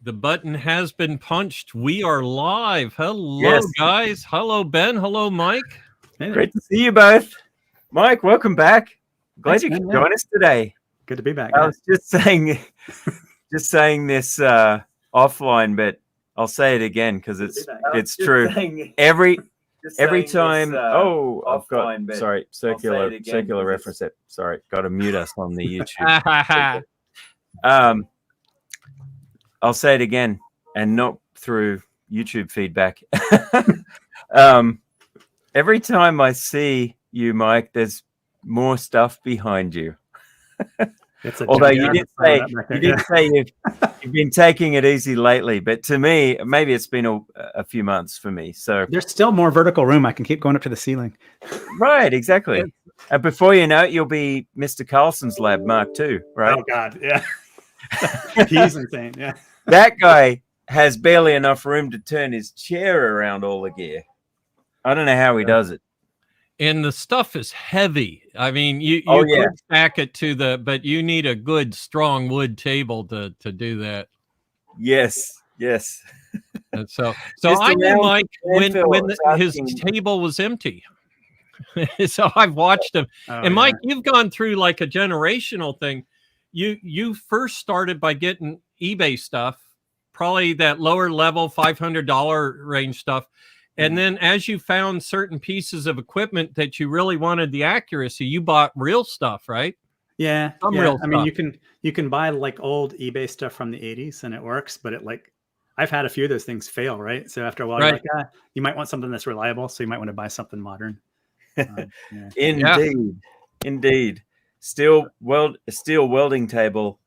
The button has been punched. We are live. Hello, Yes. guys. Hello, Ben. Hello, Mike. Great to see you both. Mike, welcome back. Glad Thanks, you man, could yeah. join us today. Good to be back. I was just saying this offline, but I'll say it again because it's true. Every time. I've got sorry circular reference. It. Sorry, got to mute us on the YouTube. I'll say it again, and not through YouTube feedback. Every time I see you, Mike, there's more stuff behind you. Although you did say you've been taking it easy lately, but to me, maybe it's been a few months for me. So there's still more vertical room. I can keep going up to the ceiling. Right, exactly. And before you know it, you'll be Mr. Carlson's lab Mark II, right? Oh God, yeah. He's insane. Yeah. That guy has barely enough room to turn his chair around all the gear. I don't know how he does it. And the stuff is heavy. I mean, you could stack it to but you need a good, strong wood table to do that. Yes. And so I knew Mike when his table was empty. So I've watched him. And Mike, you've gone through like a generational thing. You first started by getting eBay stuff, probably that lower level $500 range stuff. And then as you found certain pieces of equipment that you really wanted the accuracy, you bought real stuff, right? Yeah. Real I mean, you can buy like old eBay stuff from the 80s and it works, but I've had a few of those things fail, right? So after a while, you're like, you might want something that's reliable. So you might want to buy something modern. Indeed. Steel welding table.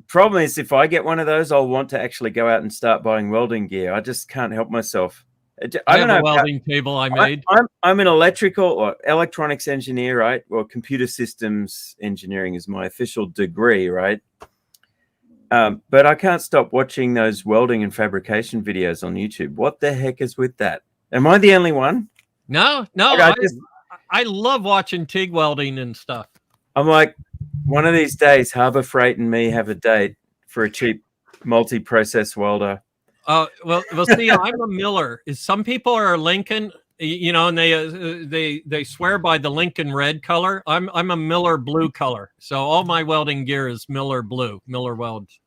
Problem is, if I get one of those, I'll want to actually go out and start buying welding gear. I just can't help myself. I don't know. A welding table I made. I'm an electrical or electronics engineer, right? Well, computer systems engineering is my official degree, right? But I can't stop watching those welding and fabrication videos on YouTube. What the heck is with that? Am I the only one? No. I love watching TIG welding and stuff. I'm like, one of these days, Harbor Freight and me have a date for a cheap multi-process welder. Well, see, I'm a miller. Some people are Lincoln, and they swear by the Lincoln red color. I'm a Miller blue color. So all my welding gear is Miller blue, Miller welds.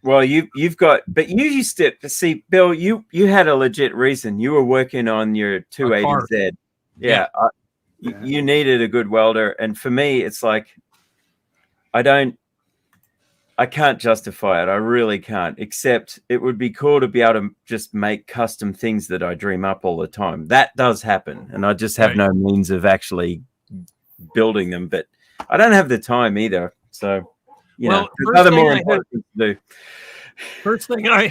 Well, you've got, but you used to see, Bill. You had a legit reason. You were working on your 280Z. Yeah. You needed a good welder, and for me, it's like I can't justify it. I really can't, except it would be cool to be able to just make custom things that I dream up all the time. That does happen. And I just have no means of actually building them, but I don't have the time either. So, there's other more important things to do. First thing I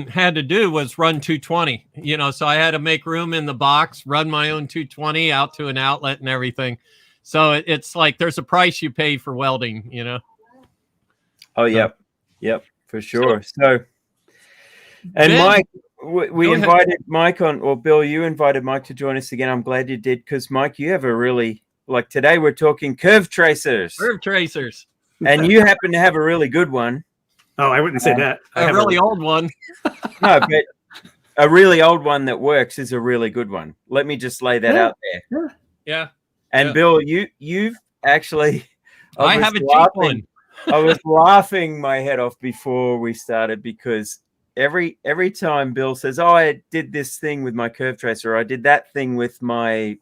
had to do was run 220, so I had to make room in the box, run my own 220 out to an outlet and everything. So it's like, there's a price you pay for welding, Oh, yep, for sure. So, and Ben, Mike, we invited Mike on, or Bill, you invited Mike to join us again. I'm glad you did, because Mike, you have a really, like today we're talking curve tracers. And you happen to have a really good one. Oh, I wouldn't say that. A really old one. No, but a really old one that works is a really good one. Let me just lay that out there. Yeah. And Bill, you've actually, I have a cheap one. I was laughing my head off before we started, because every time Bill says, "Oh, I did this thing with my curve tracer," or "I did that thing with my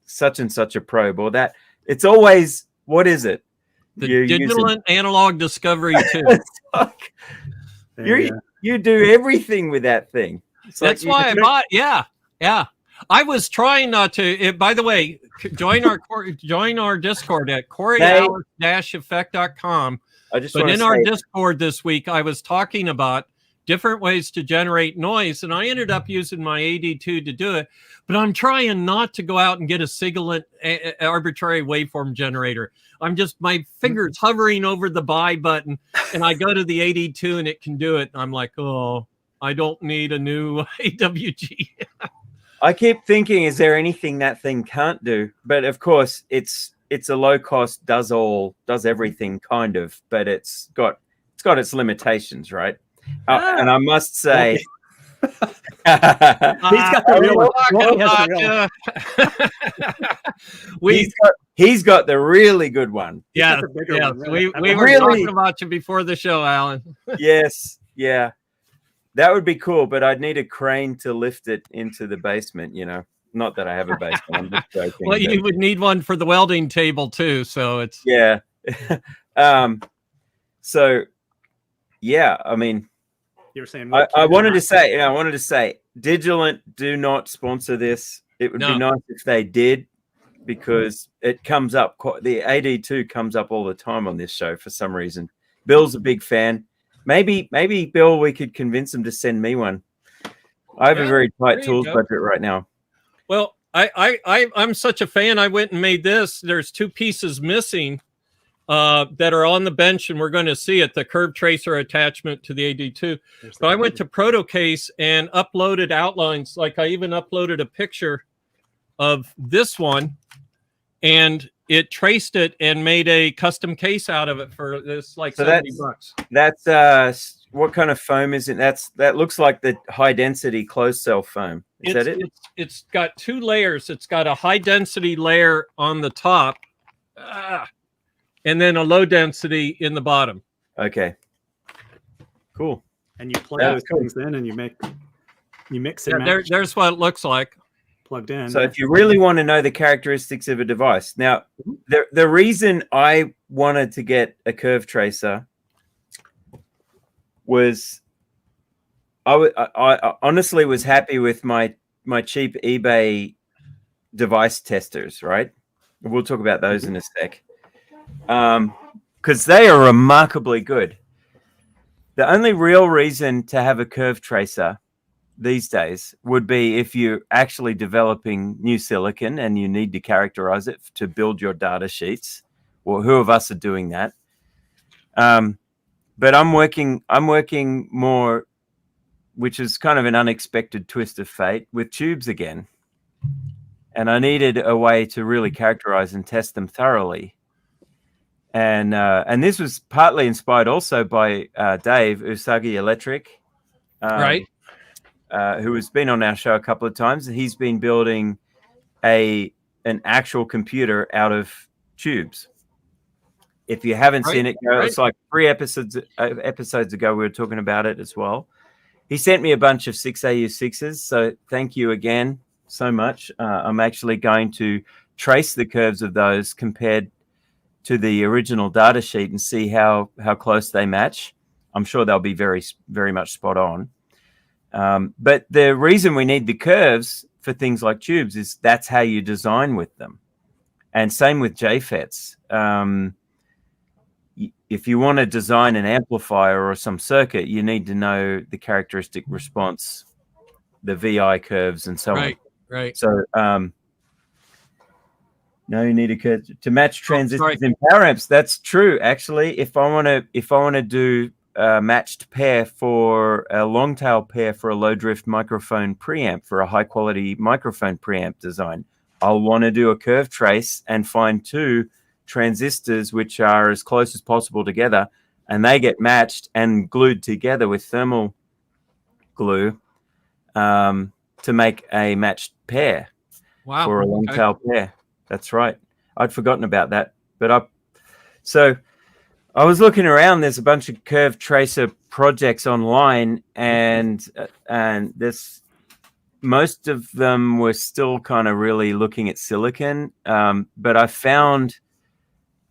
such and such a probe," or that, it's always, what is it? The digital and analog discovery too. You do everything with that thing. That's why I bought. Yeah. I was trying not to. By the way, join our Discord at corey-effect.com. But in our Discord this week, I was talking about different ways to generate noise, and I ended up using my AD2 to do it. But I'm trying not to go out and get a Sigilant arbitrary waveform generator. I'm just, my fingers hovering over the buy button, and I go to the AD2 and it can do it. I'm like, oh, I don't need a new AWG. I keep thinking, is there anything that thing can't do? But of course, it's a low cost, does everything kind of, but it's got its limitations, right? And I must say, he's got the real one. He's got the really good one. Yeah, one, we were talking about you before the show, Alan. Yes, yeah, that would be cool, but I'd need a crane to lift it into the basement. Not that I have a basement. I'm just joking. Well, you would need one for the welding table too. So it's So yeah, I mean, you were saying I wanted to say, Digilant, do not sponsor this. It would be nice if they did, because it comes up. The AD2 comes up all the time on this show for some reason. Bill's a big fan. Maybe Bill, we could convince him to send me one. I have a very tight tools budget right now. Well, I'm such a fan. I went and made this. There's 2 pieces missing that are on the bench, and we're going to see it, the curve tracer attachment to the AD2. So I went to ProtoCase and uploaded outlines. Like I even uploaded a picture of this one, and it traced it and made a custom case out of it for this, like $70. That's what kind of foam is it? That looks like the high density closed cell foam. Is that it? It's got 2 layers. It's got a high density layer on the top, and then a low density in the bottom. Okay. Cool. And you plug those things in, and you mix it. Yeah, there's what it looks like. Plugged in. So if you really want to know the characteristics of a device, now the reason I wanted to get a curve tracer was I honestly was happy with my cheap eBay device testers, right? We'll talk about those in a sec, because they are remarkably good. The only real reason to have a curve tracer these days would be if you're actually developing new silicon and you need to characterize it to build your data sheets. Well, who of us are doing that? But I'm working more, which is kind of an unexpected twist of fate, with tubes again. And I needed a way to really characterize and test them thoroughly. And this was partly inspired also by Dave, Usagi Electric. Right. Who has been on our show a couple of times. He's been building an actual computer out of tubes. If you haven't seen it, it's like 3 episodes ago, we were talking about it as well. He sent me a bunch of 6AU6s, so thank you again so much. I'm actually going to trace the curves of those compared to the original data sheet and see how close they match. I'm sure they'll be very, very much spot on. But the reason we need the curves for things like tubes is that's how you design with them. And same with JFETs. If you want to design an amplifier or some circuit, you need to know the characteristic response, the VI curves, and so on. Right. So no, you need a curve to match transistors in power amps. That's true. Actually, if I want to do matched pair for a long tail pair for a low drift microphone preamp, for a high quality microphone preamp design, I'll want to do a curve trace and find 2 transistors which are as close as possible together, and they get matched and glued together with thermal glue to make a matched pair. Wow. For a long tail pair. That's right. I'd forgotten about that, but I was looking around. There's a bunch of curve tracer projects online, and this most of them were still kind of really looking at silicon. But I found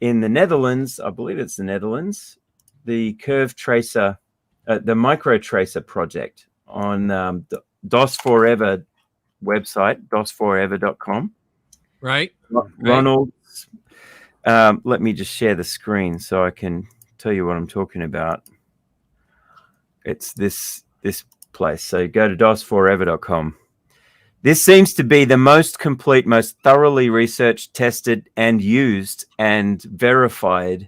in the Netherlands, I believe it's the Netherlands, the curve tracer, the micro tracer project on the DOS Forever website, dosforever.com. Right. Ronald. Let me just share the screen so I can tell you what I'm talking about. It's this place. So go to dosforever.com. This seems to be the most complete, most thoroughly researched, tested, and used and verified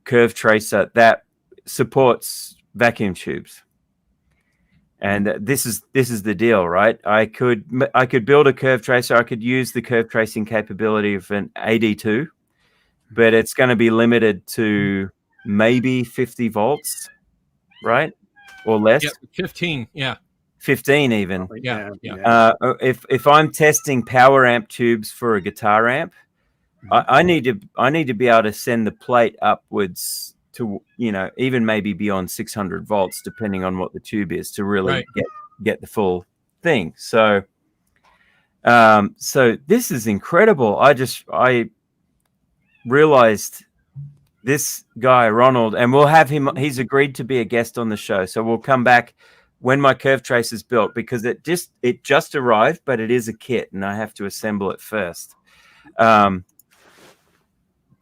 curve tracer that supports vacuum tubes. And this is the deal, right? I could build a curve tracer. I could use the curve tracing capability of an AD2, but it's going to be limited to maybe 50 volts, right? or less. 15. Yeah. 15 even. Yeah. If I'm testing power amp tubes for a guitar amp, I need to be able to send the plate upwards to, even maybe beyond 600 volts, depending on what the tube is, to really get the full thing. So this is incredible. I realized this guy Ronald, and we'll have him. He's agreed to be a guest on the show, so we'll come back when my curve tracer is built, because it just arrived, but it is a kit, and I have to assemble it first.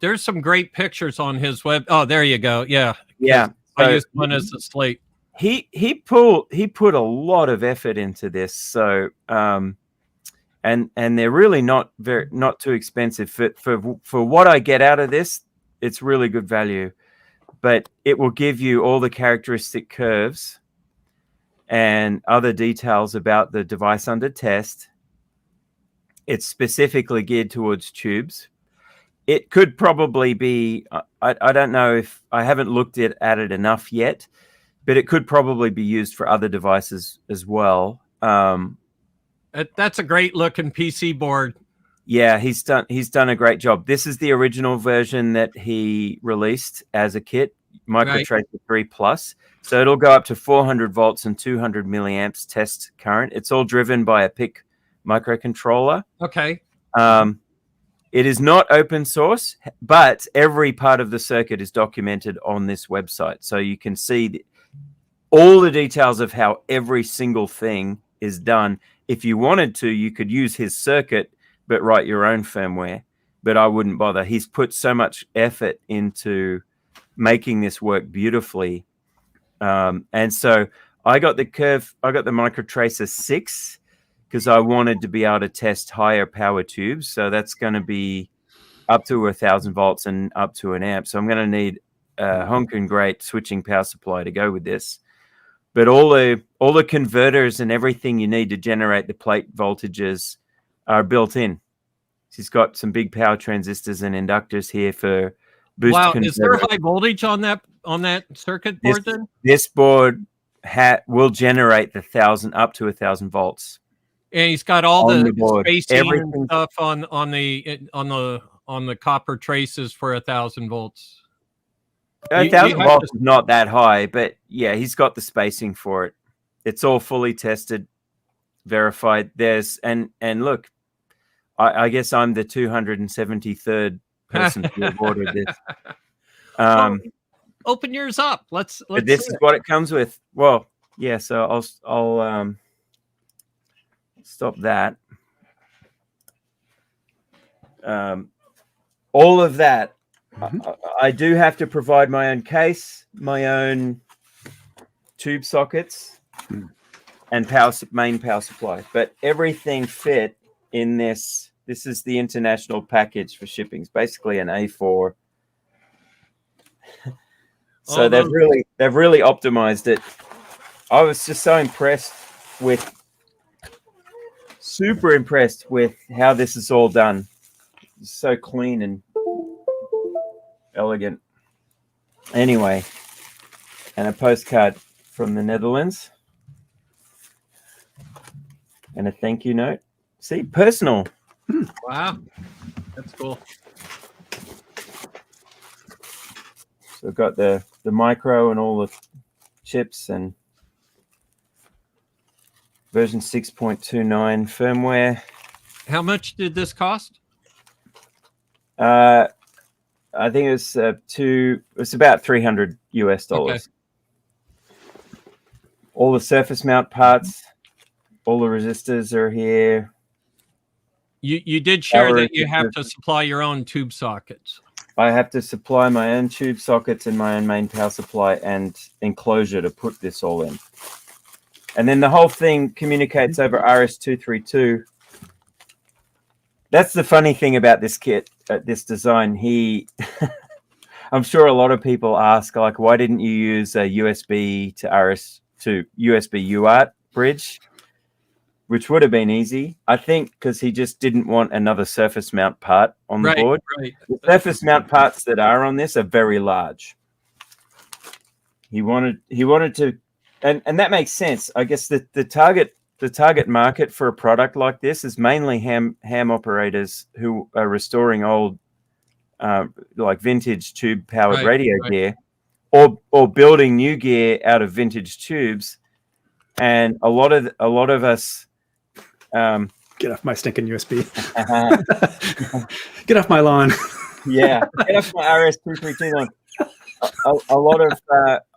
There's some great pictures on his web. Oh, there you go. Yeah. Yeah. I used one as a slate. He put a lot of effort into this. So and they're really not too expensive for what I get out of this. It's really good value, but it will give you all the characteristic curves and other details about the device under test. It's specifically geared towards tubes. It could probably be, I don't know, if I haven't looked at it enough yet, but it could probably be used for other devices as well. That's a great looking PC board. Yeah, he's done a great job. This is the original version that he released as a kit, MicroTracer 3 Plus. So it'll go up to 400 volts and 200 milliamps test current. It's all driven by a PIC microcontroller. Okay. It is not open source, but every part of the circuit is documented on this website. So you can see all the details of how every single thing is done. If you wanted to, you could use his circuit, but write your own firmware. But I wouldn't bother. He's put so much effort into making this work beautifully. And so I got the MicroTracer 6 because I wanted to be able to test higher power tubes. So that's going to be up to 1,000 volts and up to an amp. So I'm going to need a honking great switching power supply to go with this. But all the converters and everything you need to generate the plate voltages are built in. He's got some big power transistors and inductors here for boost. Wow, is there high voltage on that circuit board then? This board will generate up to 1,000 volts. And he's got all the spacing and stuff on the copper traces for 1,000 volts. 1,000 volts is not that high, but yeah, he's got the spacing for it. It's all fully tested, verified. And look, I guess I'm the 273rd person to have ordered this. Open yours up. Let's this is what it comes with. Well, yeah. So I'll stop that. All of that. I do have to provide my own case, my own tube sockets, and main power supply. But everything fit in this. This is the international package for shipping. It's basically an A4. So they've really optimized it. I was just so super impressed with how this is all done. It's so clean and elegant. Anyway, and a postcard from the Netherlands and a thank you note. See, personal. Wow, that's cool. So we've got the micro and all the chips and version 6.29 firmware. How much did this cost? I think it's about $300 US. Okay. All the surface mount parts, all the resistors are here. You did share that you have to supply your own tube sockets. I have to supply my own tube sockets and my own main power supply and enclosure to put this all in. And then the whole thing communicates over RS-232. That's the funny thing about this kit, this design. I'm sure a lot of people ask, like, why didn't you use a USB to USB UART bridge, which would have been easy. I think because he just didn't want another surface mount part on the board. Right. The surface mount parts that are on this are very large. He wanted to and that makes sense. I guess the target market for a product like this is mainly ham operators who are restoring old, like vintage tube powered radio gear, or building new gear out of vintage tubes. And a lot of us, get off my stinking USB. Get off my lawn. Yeah, get off my RS-232 lawn.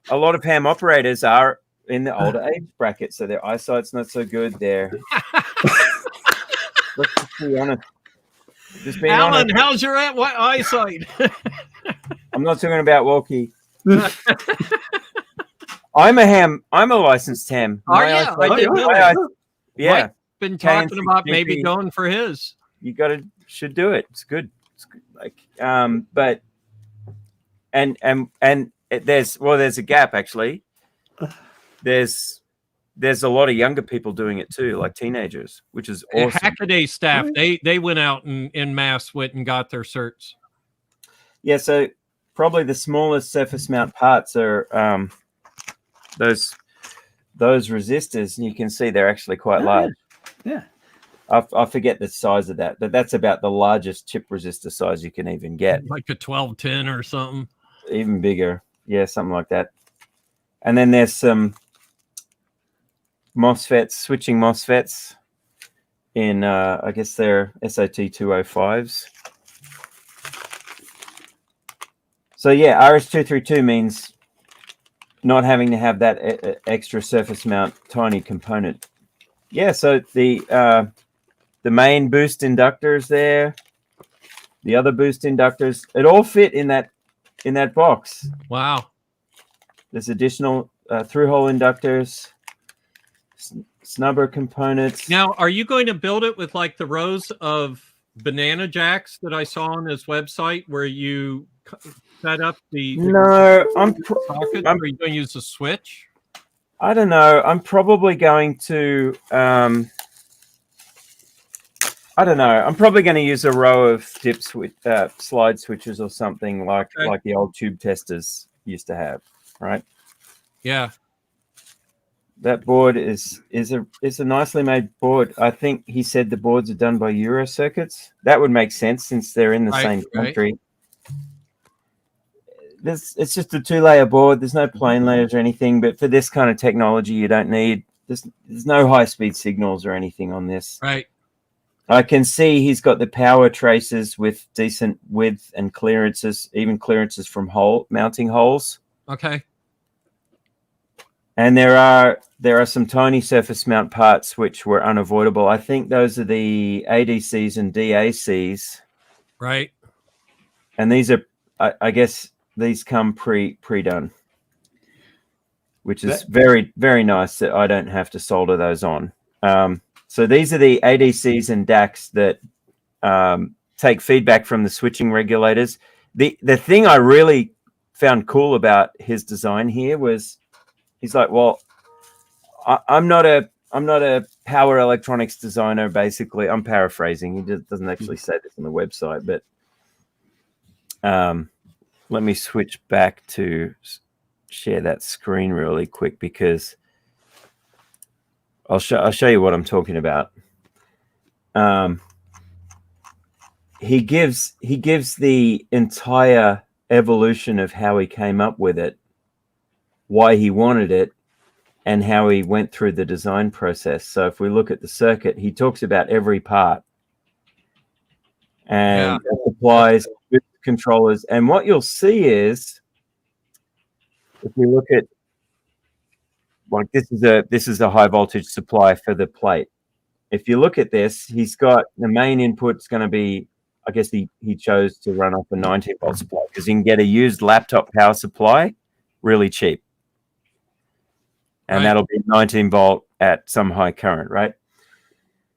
A lot of ham operators are in the older age bracket, so their eyesight's not so good. Let's just be honest. Alan, how's your eyesight? I'm not talking about walkie. I'm a licensed ham. Are you? Yeah. Mike's been talking about maybe going for his. You should do it. It's good. Like, but there's a gap actually. There's a lot of younger people doing it too, like teenagers, which is awesome. Hackaday staff, they went out and in mass went and got their certs. Yeah, so probably the smallest surface mount parts are those resistors, and you can see they're actually quite large. Yeah. I forget the size of that, but that's about the largest chip resistor size you can even get. Like a 1210 or something. Even bigger. Yeah, something like that. And then there's some MOSFETs, switching MOSFETs in, I guess they're SOT205s. So yeah, RS-232 means not having to have that extra surface mount tiny component. Yeah, so the main boost inductors there, the other boost inductors, it all fit in that box. Wow. There's additional through-hole inductors, snubber components. Now, are you going to build it with like the rows of banana jacks that I saw on his website where you set up the socket? Are you going to use a switch? I don't know. I'm probably going to I don't know. I'm probably going to use a row of slide switches or something like the old tube testers used to have, right? Yeah. That board is a nicely made board. I think he said the boards are done by Euro Circuits. That would make sense since they're in the same country. It's just a 2-layer board. There's no plane layers or anything, but for this kind of technology, you don't need there's no high-speed signals or anything on this. Right. I can see he's got the power traces with decent width and clearances, even clearances from mounting holes. Okay. And there are some tiny surface mount parts which were unavoidable. I think those are the ADCs and DACs. Right. And these are, I guess, these come pre-done, which is very, very nice that I don't have to solder those on. So these are the ADCs and DACs that take feedback from the switching regulators. The thing I really found cool about his design here was he's like, well, I'm not a power electronics designer. Basically, I'm paraphrasing. He doesn't actually say this on the website, but let me switch back to share that screen really quick because I'll show you what I'm talking about. He gives the entire evolution of how he came up with it, why he wanted it, and how he went through the design process. So if we look at the circuit, he talks about every part and applies controllers. And what you'll see is, if we look at, like, this is a high voltage supply for the plate. If you look at this, he's got the main input's going to be, I guess he chose to run off a 19-volt supply because you can get a used laptop power supply really cheap. And that'll be 19-volt at some high current, right?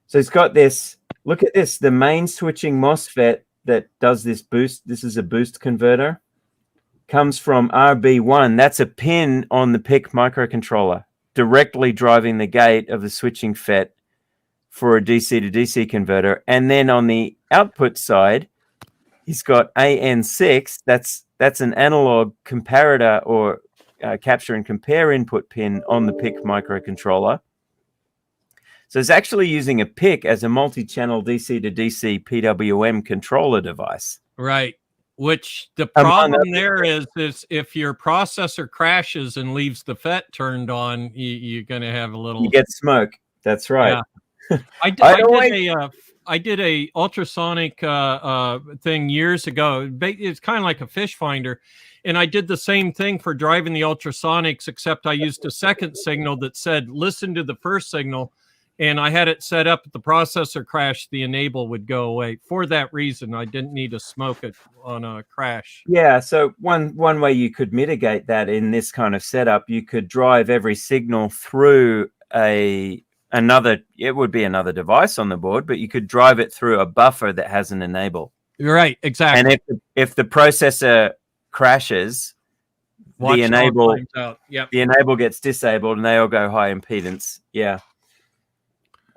So it's got this, look at this, the main switching MOSFET that does this boost. This is a boost converter. Comes from RB1. That's a pin on the PIC microcontroller, directly driving the gate of the switching FET for a DC to DC converter. And then on the output side, he's got AN6. That's an analog comparator or capture and compare input pin on the PIC microcontroller. So it's actually using a PIC as a multi-channel DC to DC PWM controller device. Right. Which the problem there is if your processor crashes and leaves the FET turned on, you're going to have a little. You get smoke. That's right. Yeah. I did a ultrasonic thing years ago. It's kind of like a fish finder. And I did the same thing for driving the ultrasonics, except I used a second signal that said, listen to the first signal. And I had it set up, if the processor crashed, the enable would go away. For that reason, I didn't need to smoke it on a crash. Yeah, so one way you could mitigate that in this kind of setup, you could drive every signal through another device on the board, but you could drive it through a buffer that has an enable. Right, exactly. And if the processor crashes, the enable gets disabled and they all go high impedance. Yeah.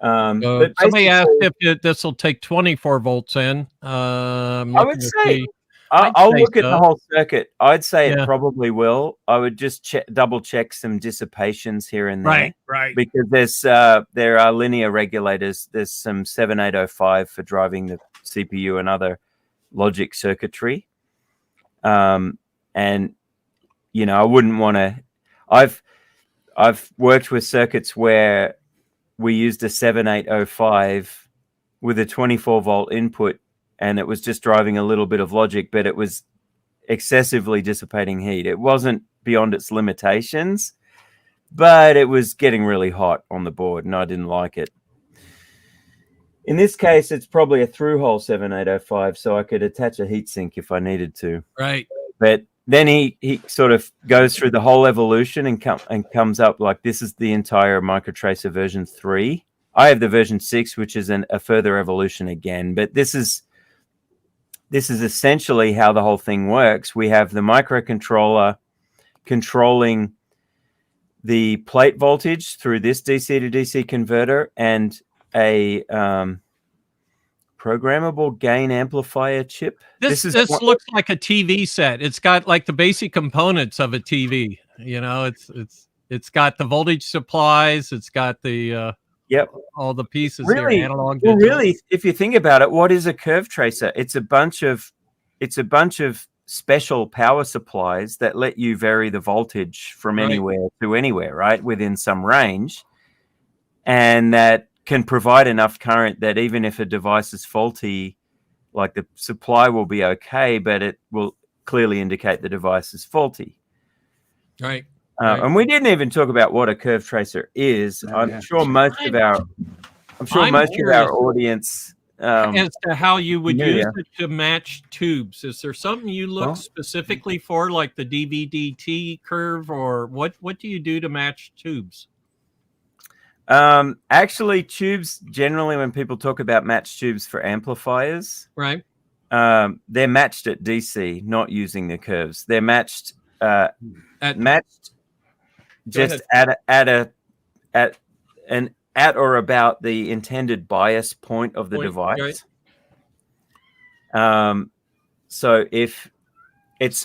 But somebody asked if this will take 24 volts in. I would say I'll look at the whole circuit. I'd say it probably will. I would just double check some dissipations here and there. Right. Because there are linear regulators. There's some 7805 for driving the CPU and other logic circuitry. And I wouldn't want to. I've worked with circuits where we used a 7805 with a 24 volt input, and it was just driving a little bit of logic, but it was excessively dissipating heat. It wasn't beyond its limitations, but it was getting really hot on the board, and I didn't like it. In this case, it's probably a through-hole 7805, so I could attach a heatsink if I needed to. Right. But then he sort of goes through the whole evolution and comes up like, this is the entire MicroTracer version 3. I have the version 6, which is a further evolution again. But this is essentially how the whole thing works. We have the microcontroller controlling the plate voltage through this DC to DC converter and a programmable gain amplifier chip. This looks like a TV set. It's got like the basic components of a TV. It's got the voltage supplies. It's got the all the pieces really, here. Analog. Well, really, if you think about it, what is a curve tracer? It's a bunch of special power supplies that let you vary the voltage from anywhere to anywhere, right, within some range, and that can provide enough current that even if a device is faulty, like the supply will be okay, but it will clearly indicate the device is faulty. Right. And we didn't even talk about what a curve tracer is. I'm sure most of our audience as to how you would use it to match tubes. Is there something you look specifically for, like the DVD-T curve, or what do you do to match tubes? Actually, tubes, generally when people talk about matched tubes for amplifiers, right, they're matched at DC, not using the curves. They're matched just at or about the intended bias point of the device. Right. So if it's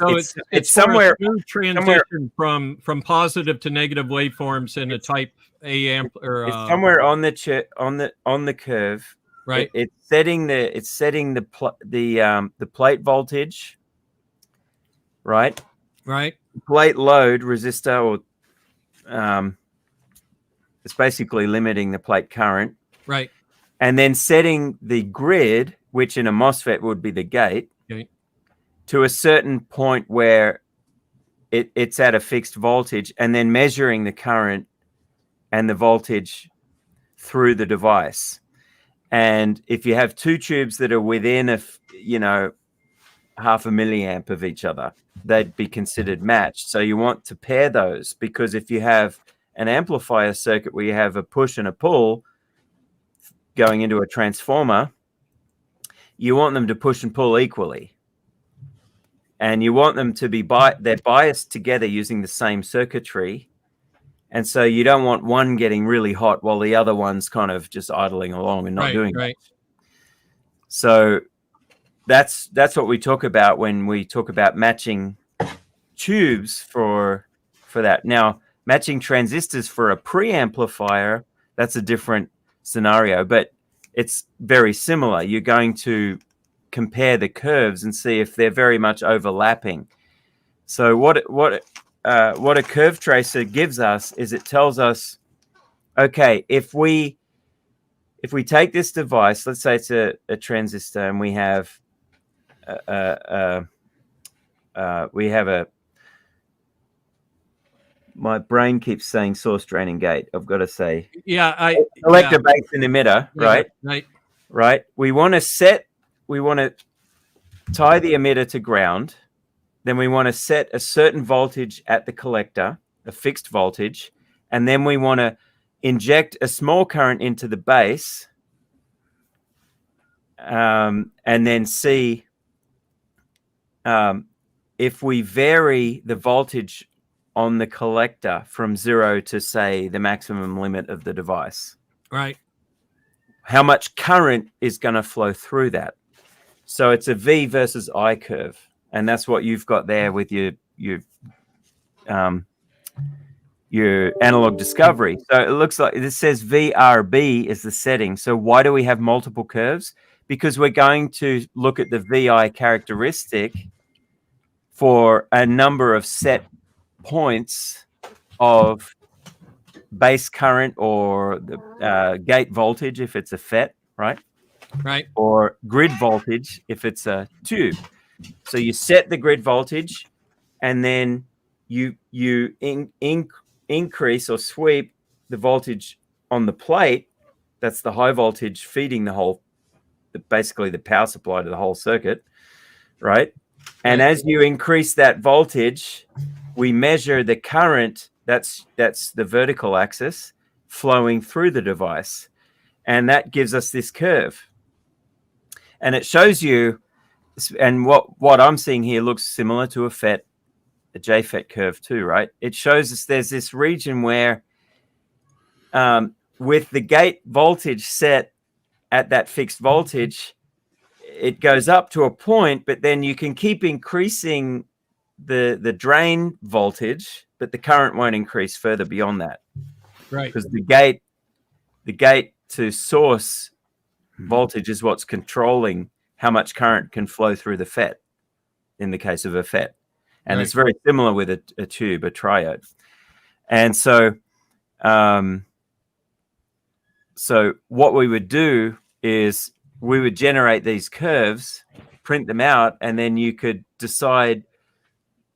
somewhere smooth transition from positive to negative waveforms in a type A amp, or it's somewhere on the curve, right? It's setting the plate voltage, right? Right. Plate load resistor, or it's basically limiting the plate current, right? And then setting the grid, which in a MOSFET would be the gate, to a certain point where it's at a fixed voltage, and then measuring the current and the voltage through the device. And if you have two tubes that are within half a milliamp of each other, they'd be considered matched. So you want to pair those, because if you have an amplifier circuit where you have a push and a pull going into a transformer, you want them to push and pull equally. And you want them to be they're biased together using the same circuitry. And so you don't want one getting really hot while the other one's kind of just idling along and not doing it. So that's what we talk about when we talk about matching tubes for for that. Now, matching transistors for a preamplifier, that's a different scenario, but it's very similar. You're going to compare the curves and see if they're very much overlapping. So what a curve tracer gives us is it tells us, okay, if we take this device, let's say it's a transistor, and we have my brain keeps saying source, drain, and gate. I've got to say, collector, base, and emitter, right? Right. We want to tie the emitter to ground. Then we want to set a certain voltage at the collector, a fixed voltage, and then we want to inject a small current into the base, and then see if we vary the voltage on the collector from 0 to, say, the maximum limit of the device. Right. How much current is going to flow through that? So it's a V versus I curve, and that's what you've got there with your analog discovery. So it looks like this says VRB is the setting. So why do we have multiple curves? Because we're going to look at the VI characteristic for a number of set points of base current, or the gate voltage if it's a FET, right? Right. Or grid voltage if it's a tube. So you set the grid voltage, and then you increase or sweep the voltage on the plate. That's the high voltage feeding the whole, basically the power supply to the whole circuit, right? And as you increase that voltage, we measure the current, that's the vertical axis, flowing through the device. And that gives us this curve. And it shows you, and what I'm seeing here looks similar to a FET, a JFET curve too, right? It shows us there's this region where with the gate voltage set at that fixed voltage, it goes up to a point, but then you can keep increasing the drain voltage, but the current won't increase further beyond that. Right. Because the gate to source voltage is what's controlling how much current can flow through the FET in the case of a FET. And it's very similar with a tube, a triode. And so so what we would do is we would generate these curves, print them out, and then you could decide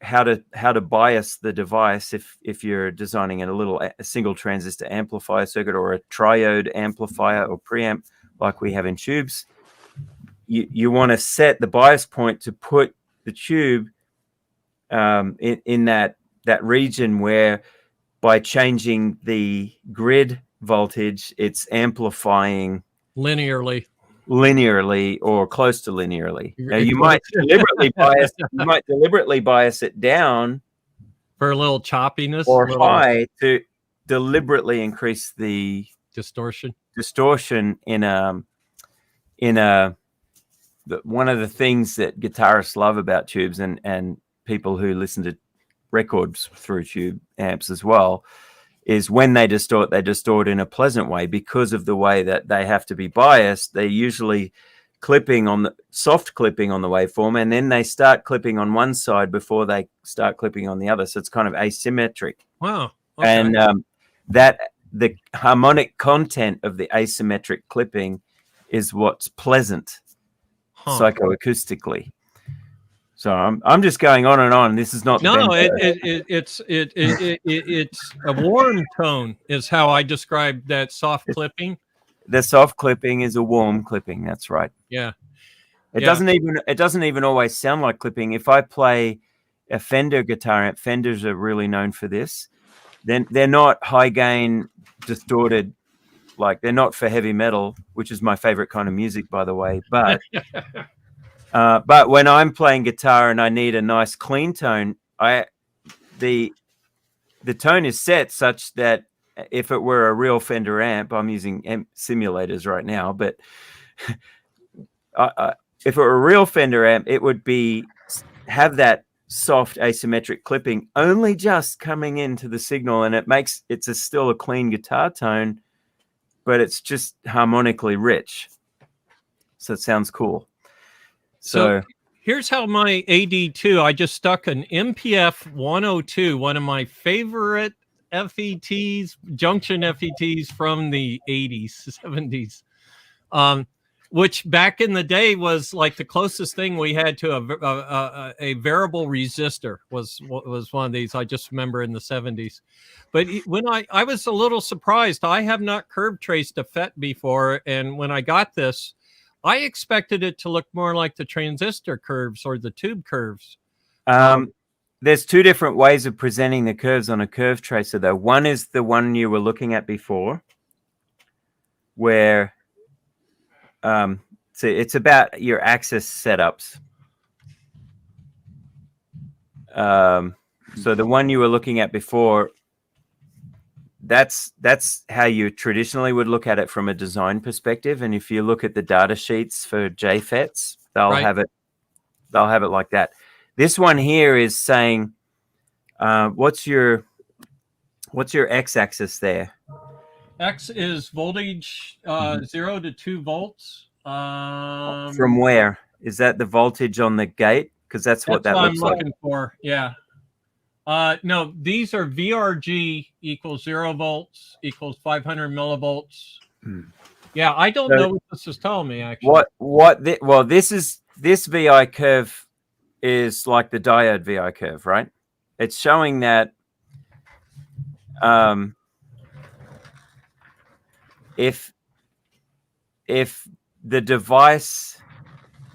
how to bias the device if you're designing a single transistor amplifier circuit or a triode amplifier or preamp like we have in tubes. You want to set the bias point to put the tube in that region where, by changing the grid voltage, it's amplifying linearly or close to linearly. Now you might deliberately bias it down for a little choppiness or high to deliberately increase the distortion in one of the things that guitarists love about tubes and people who listen to records through tube amps as well is when they distort in a pleasant way because of the way that they have to be biased. They're usually soft clipping on the waveform, and then they start clipping on one side before they start clipping on the other. So it's kind of asymmetric. Wow. Okay. And that the harmonic content of the asymmetric clipping is what's pleasant psychoacoustically. So I'm just going on and on. This is not it's a warm tone is how I describe that soft clipping. The soft clipping is a warm clipping. That's right. Yeah. It doesn't even always sound like clipping. If I play a Fender guitar amp, Fenders are really known for this. Then they're not high gain distorted, like they're not for heavy metal, which is my favorite kind of music, by the way. But but when I'm playing guitar and I need a nice clean tone, the tone is set such that if it were a real Fender amp, I'm using simulators right now, but if it were a real Fender amp, it would have that soft asymmetric clipping, only just coming into the signal, and it's still a clean guitar tone, but it's just harmonically rich. So it sounds cool. So here's how my AD2, I just stuck an MPF 102, one of my favorite FETs, junction FETs from the 80s, 70s, which back in the day was like the closest thing we had to a variable resistor was one of these. I just remember in the 70s. But when I was a little surprised, I have not curve traced a FET before. And when I got this, I expected it to look more like the transistor curves or the tube curves. There's two different ways of presenting the curves on a curve tracer, though. One is the one you were looking at before, where so it's about your axis setups. So the one you were looking at before, that's how you traditionally would look at it from a design perspective. And if you look at the data sheets for JFETs, they'll have it like that. This one here is saying, what's your x-axis there? X is voltage 0 to 2 volts. From where? Is that the voltage on the gate? Because that's what that looks like. I'm looking for. Yeah. No, these are VRG equals 0 volts equals 500 millivolts. Yeah, I don't know what this is telling me actually. Well, this VI curve is like the diode VI curve, right? It's showing that if the device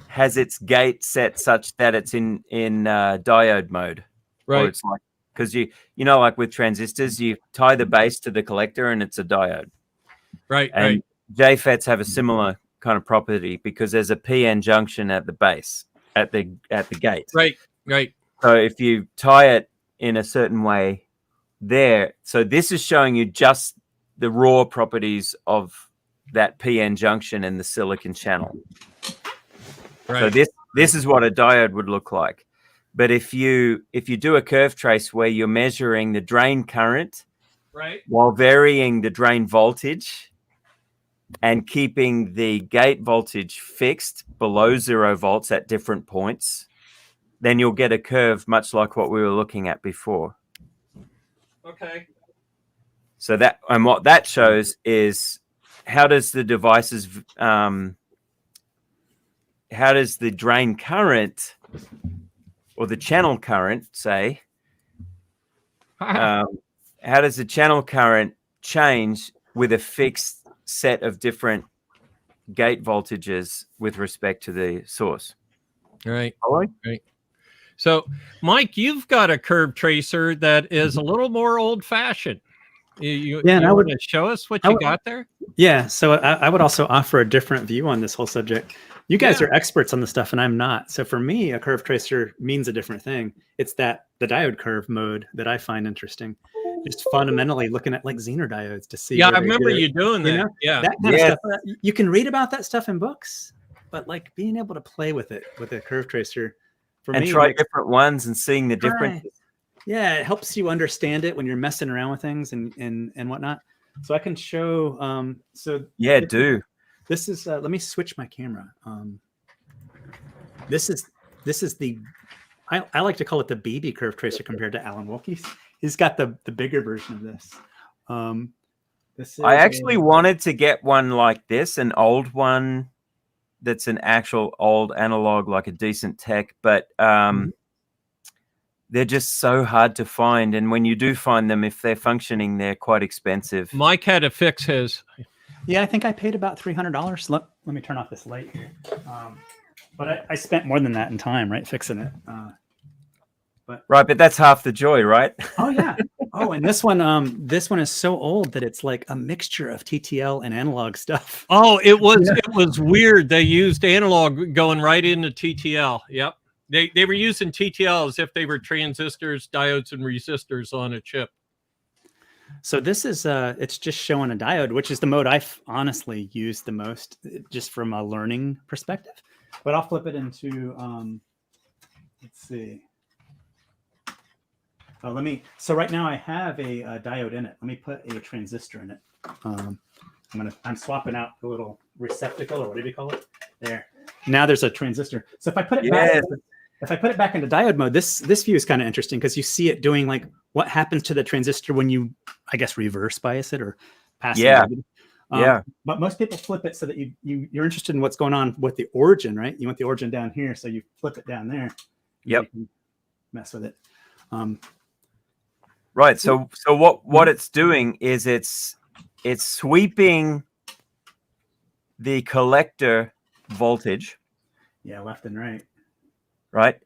has its gate set such that it's in diode mode, right? Or it's like, because you know, like with transistors, you tie the base to the collector and it's a diode, right? And JFETs have a similar kind of property because there's a PN junction at the base at the gate, right? So if you tie it in a certain way there, so this is showing you just the raw properties of that PN junction and the silicon channel. Right. So this is what a diode would look like. But if you do a curve trace where you're measuring the drain current, right, while varying the drain voltage and keeping the gate voltage fixed below 0 volts at different points, then you'll get a curve much like what we were looking at before. Okay. So what that shows is how does the device's how does the drain current or the channel current, say, how does the channel current change with a fixed set of different gate voltages with respect to the source? Right. Right. So, Mike, you've got a curve tracer that is a little more old-fashioned. You want to show us what you got there? Yeah. So I would also offer a different view on this whole subject. You guys are experts on the stuff and I'm not. So for me, a curve tracer means a different thing. It's the diode curve mode that I find interesting. Just fundamentally looking at like Zener diodes to see. Yeah, I remember you doing that. You know? Yeah. That kind of stuff. You can read about that stuff in books, but like being able to play with it with a curve tracer for me. And try different ones and seeing the differences. Yeah, it helps you understand it when you're messing around with things and whatnot. So I can show. This is. Let me switch my camera. This is the. I like to call it the BB curve tracer compared to Alan Wilkie's. He's got the bigger version of this. I actually wanted to get one like this, an old one that's an actual old analog, like a decent tech, but they're just so hard to find. And when you do find them, if they're functioning, they're quite expensive. Mike had to fix his. Yeah, I think I paid about $300. Let me turn off this light here. But I spent more than that in time, right, fixing it. But that's half the joy, right? Oh yeah. Oh, and this one is so old that it's like a mixture of TTL and analog stuff. Oh, it was weird. They used analog going right into TTL. Yep. They were using TTL as if they were transistors, diodes, and resistors on a chip. So this is it's just showing a diode, which is the mode I've honestly used the most, just from a learning perspective. But I'll flip it into let's see. Oh, so right now I have a diode in it. Let me put a transistor in it. I'm swapping out the little receptacle, or whatever you call it. There. Now there's a transistor. So if I put it back into diode mode, this view is kind of interesting because you see it doing like what happens to the transistor when you, I guess, reverse bias it or pass it. But most people flip it so that you're interested in what's going on with the origin, right? You want the origin down here, so you flip it down there. Yep. You can mess with it. Right. So what it's doing is it's sweeping the collector voltage. Yeah, left and right. Right.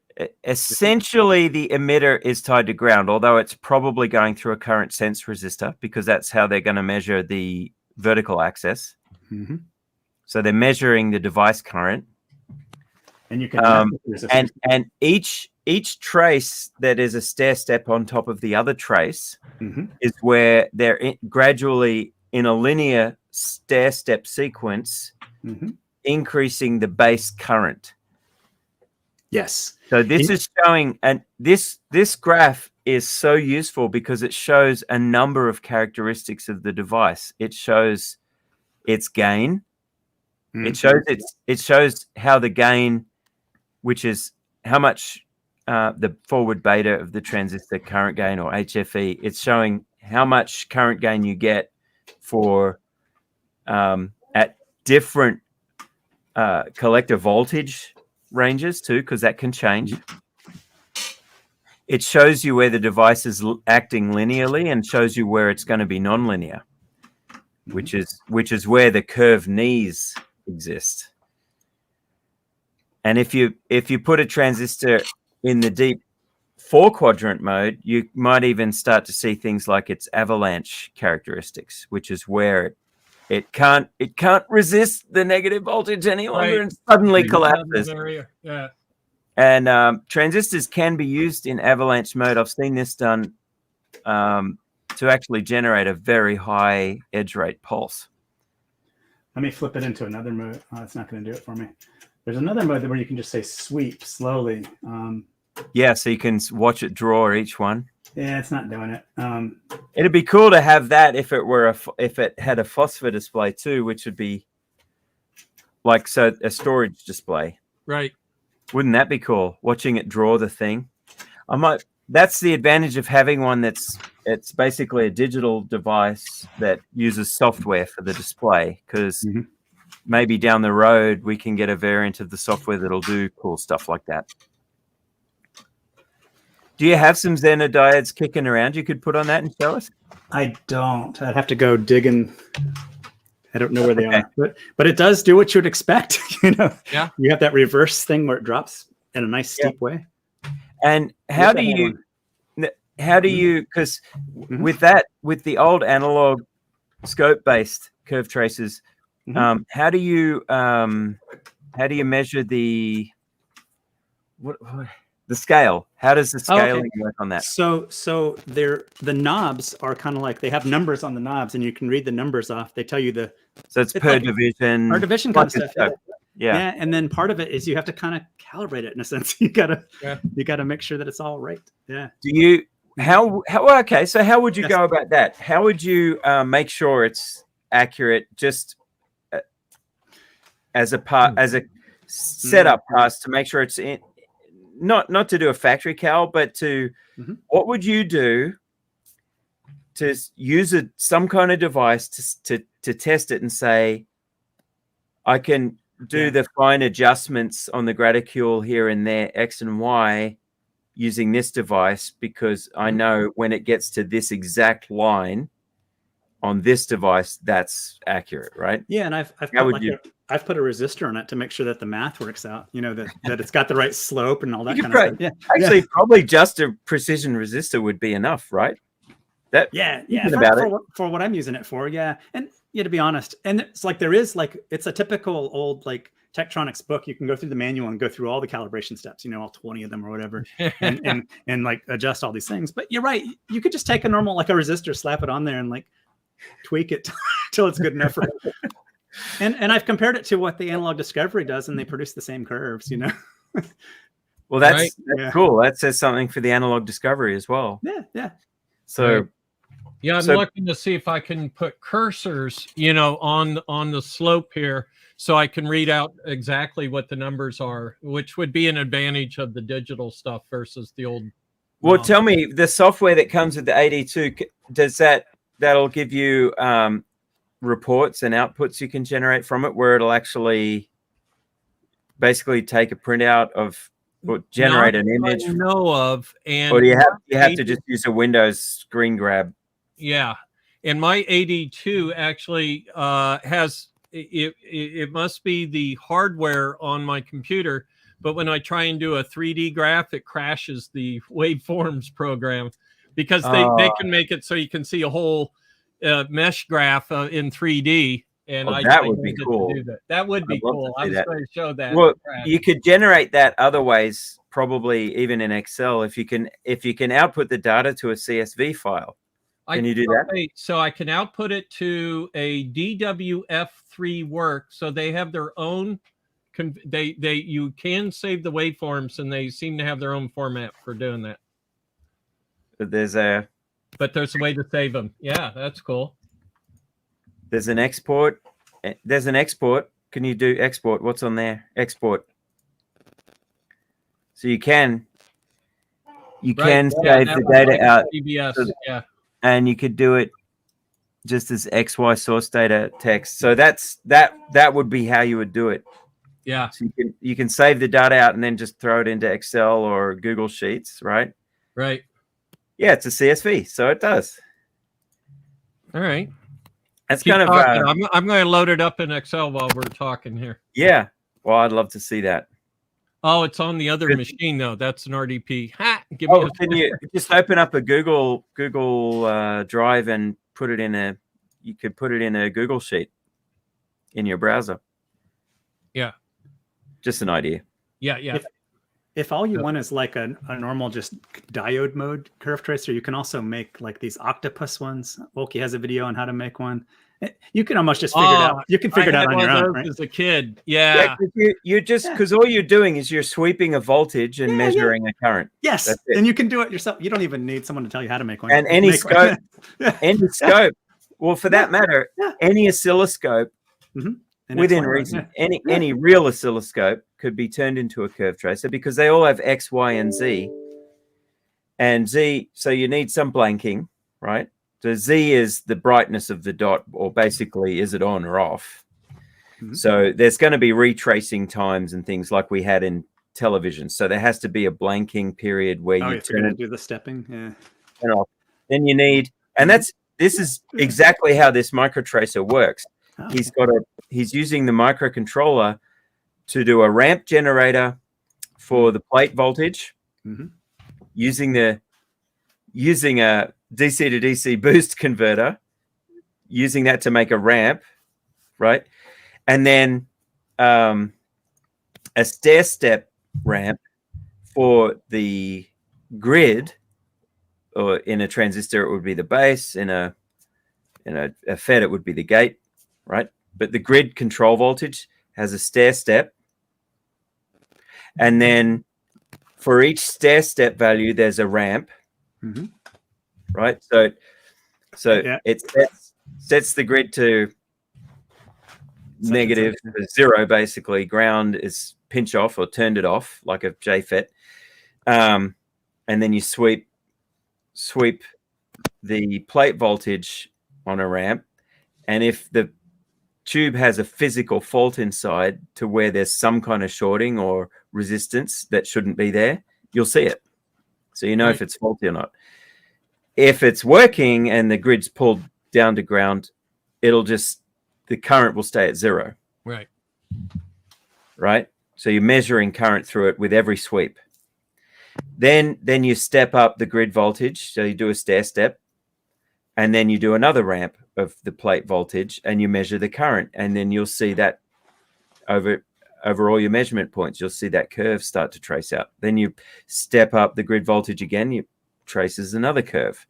Essentially, the emitter is tied to ground, although it's probably going through a current sense resistor because that's how they're going to measure the vertical axis. Mm-hmm. So they're measuring the device current. And you can and each trace that is a stair step on top of the other trace is where they're gradually in a linear stair step sequence increasing the base current. Yes. So this is showing, and this graph is so useful because it shows a number of characteristics of the device. It shows its gain. It shows how the gain, which is how much the forward beta of the transistor current gain, or HFE. It's showing how much current gain you get for at different collector voltage ranges too, because that can change. It shows you where the device is acting linearly and shows you where it's going to be nonlinear, which is where the curved knees exist. And if you put a transistor in the deep 4-quadrant mode, you might even start to see things like its avalanche characteristics, which is where it can't resist the negative voltage any longer and suddenly collapses. Yeah. And transistors can be used in avalanche mode. I've seen this done to actually generate a very high edge rate pulse. Let me flip it into another mode. Oh, it's not going to do it for me. There's another mode where you can just say sweep slowly. Yeah, so you can watch it draw each one. Yeah, it's not doing it. It'd be cool to have that if it had a phosphor display too, which would be like a storage display. Right. Wouldn't that be cool? Watching it draw the thing. That's the advantage of having one it's basically a digital device that uses software for the display, because maybe down the road we can get a variant of the software that'll do cool stuff like that. Do you have some Zener diodes kicking around you could put on that and show us? I don't. I'd have to go digging. I don't know where they are, but it does do what you'd expect. Yeah. You have that reverse thing where it drops in a nice steep way. And how do you? Because with the old analog scope-based curve tracers, how do you measure the scale? How does the scaling work on that? So the knobs are kind of like, they have numbers on the knobs, and you can read the numbers off. They tell you so it's per division. Per division kind of stuff. Yeah. And then part of it is you have to kind of calibrate it in a sense. You gotta make sure that it's all right. Yeah. So how would you go about that? How would you make sure it's accurate, just as a setup pass to make sure it's in, not to do a factory cal, but to what would you do to use some kind of device to test it and say, I can do the fine adjustments on the graticule here and there, X and Y, using this device, because I know when it gets to this exact line on this device, that's accurate, right? Yeah, and I've put a resistor on it to make sure that the math works out. That it's got the right slope and all that kind of stuff. Yeah, actually, probably just a precision resistor would be enough, right? For what I'm using it for, and to be honest, and it's like it's a typical old Tektronix book. You can go through the manual and go through all the calibration steps, all 20 of them or whatever, and adjust all these things. But you're right, you could just take a normal a resistor, slap it on there, and tweak it till it's good enough for it. And I've compared it to what the Analog Discovery does, and they produce the same curves, Well, that's cool. That says something for the analog discovery as well. Yeah. So, yeah, I'm looking to see if I can put cursors, on the slope here, so I can read out exactly what the numbers are, which would be an advantage of the digital stuff versus the old. Well, tell me, the software that comes with the AD2, does that'll give you reports and outputs you can generate from it, where it'll actually basically take a printout of or generate an image? I know of, and or do you have to just use a Windows screen grab? Yeah, and my AD2 actually has it must be the hardware on my computer, but when I try and do a 3D graph, it crashes the waveforms program, because they can make it so you can see a whole mesh graph in 3D. And that would be cool. That would be cool. I was going to show that. Well, you could generate that other ways, probably even in Excel, if you can output the data to a CSV file. Can you do that? So I can output it to a DWF3 work. So they have their own. You can save the waveforms, and they seem to have their own format for doing that. But there's a way to save them. Yeah, that's cool. There's an export. Can you do export? What's on there? Export. So you can save the data out. CBS, and you could do it just as XY source data text. So that would be how you would do it. Yeah. So you can save the data out and then just throw it into Excel or Google Sheets, right? Right. Yeah, it's a CSV, so it does. All right. That's Keep kind talking. of. I'm going to load it up in Excel while we're talking here. Yeah. Well, I'd love to see that. Oh, it's on the other machine though. That's an RDP. Can you just open up a Google Drive and put it in a? You could put it in a Google Sheet in your browser. Yeah. Just an idea. Yeah. If all you want is like a normal just diode mode curve tracer, you can also make like these octopus ones. Wilkie has a video on how to make one. You can almost just figure it out. You can figure it out on your own, right? As a kid, yeah. You're just because all you're doing is you're sweeping a voltage and measuring a current. Yes, and you can do it yourself. You don't even need someone to tell you how to make one. And any scope, any scope. Well, for that matter, any oscilloscope within reason, any real oscilloscope could be turned into a curve tracer because they all have X, Y, and Z. And Z, so you need some blanking, right? So Z is the brightness of the dot, or basically, is it on or off? So there's going to be retracing times and things like we had in television. So there has to be a blanking period where you turn it, do the stepping, and off. Then you need, and this is exactly how this microtracer works. He's using the microcontroller to do a ramp generator for the plate voltage, using a DC to DC boost converter, using that to make a ramp, right? And then a stair step ramp for the grid, or in a transistor it would be the base, in a FET it would be the gate, right? But the grid control voltage has a stair step, and then for each stair step value there's a ramp. Right, so it sets the grid to negative zero, basically. Ground is pinch off or turned it off like a JFET, and then you sweep the plate voltage on a ramp, and if the tube has a physical fault inside to where there's some kind of shorting or resistance that shouldn't be there, you'll see it, so you know if it's faulty or not. If it's working and the grid's pulled down to ground, the current will stay at zero. Right. So you're measuring current through it with every sweep. Then you step up the grid voltage. So you do a stair step, and then you do another ramp of the plate voltage, and you measure the current, and then you'll see that over all your measurement points, you'll see that curve start to trace out. Then you step up the grid voltage again. You traces another curve,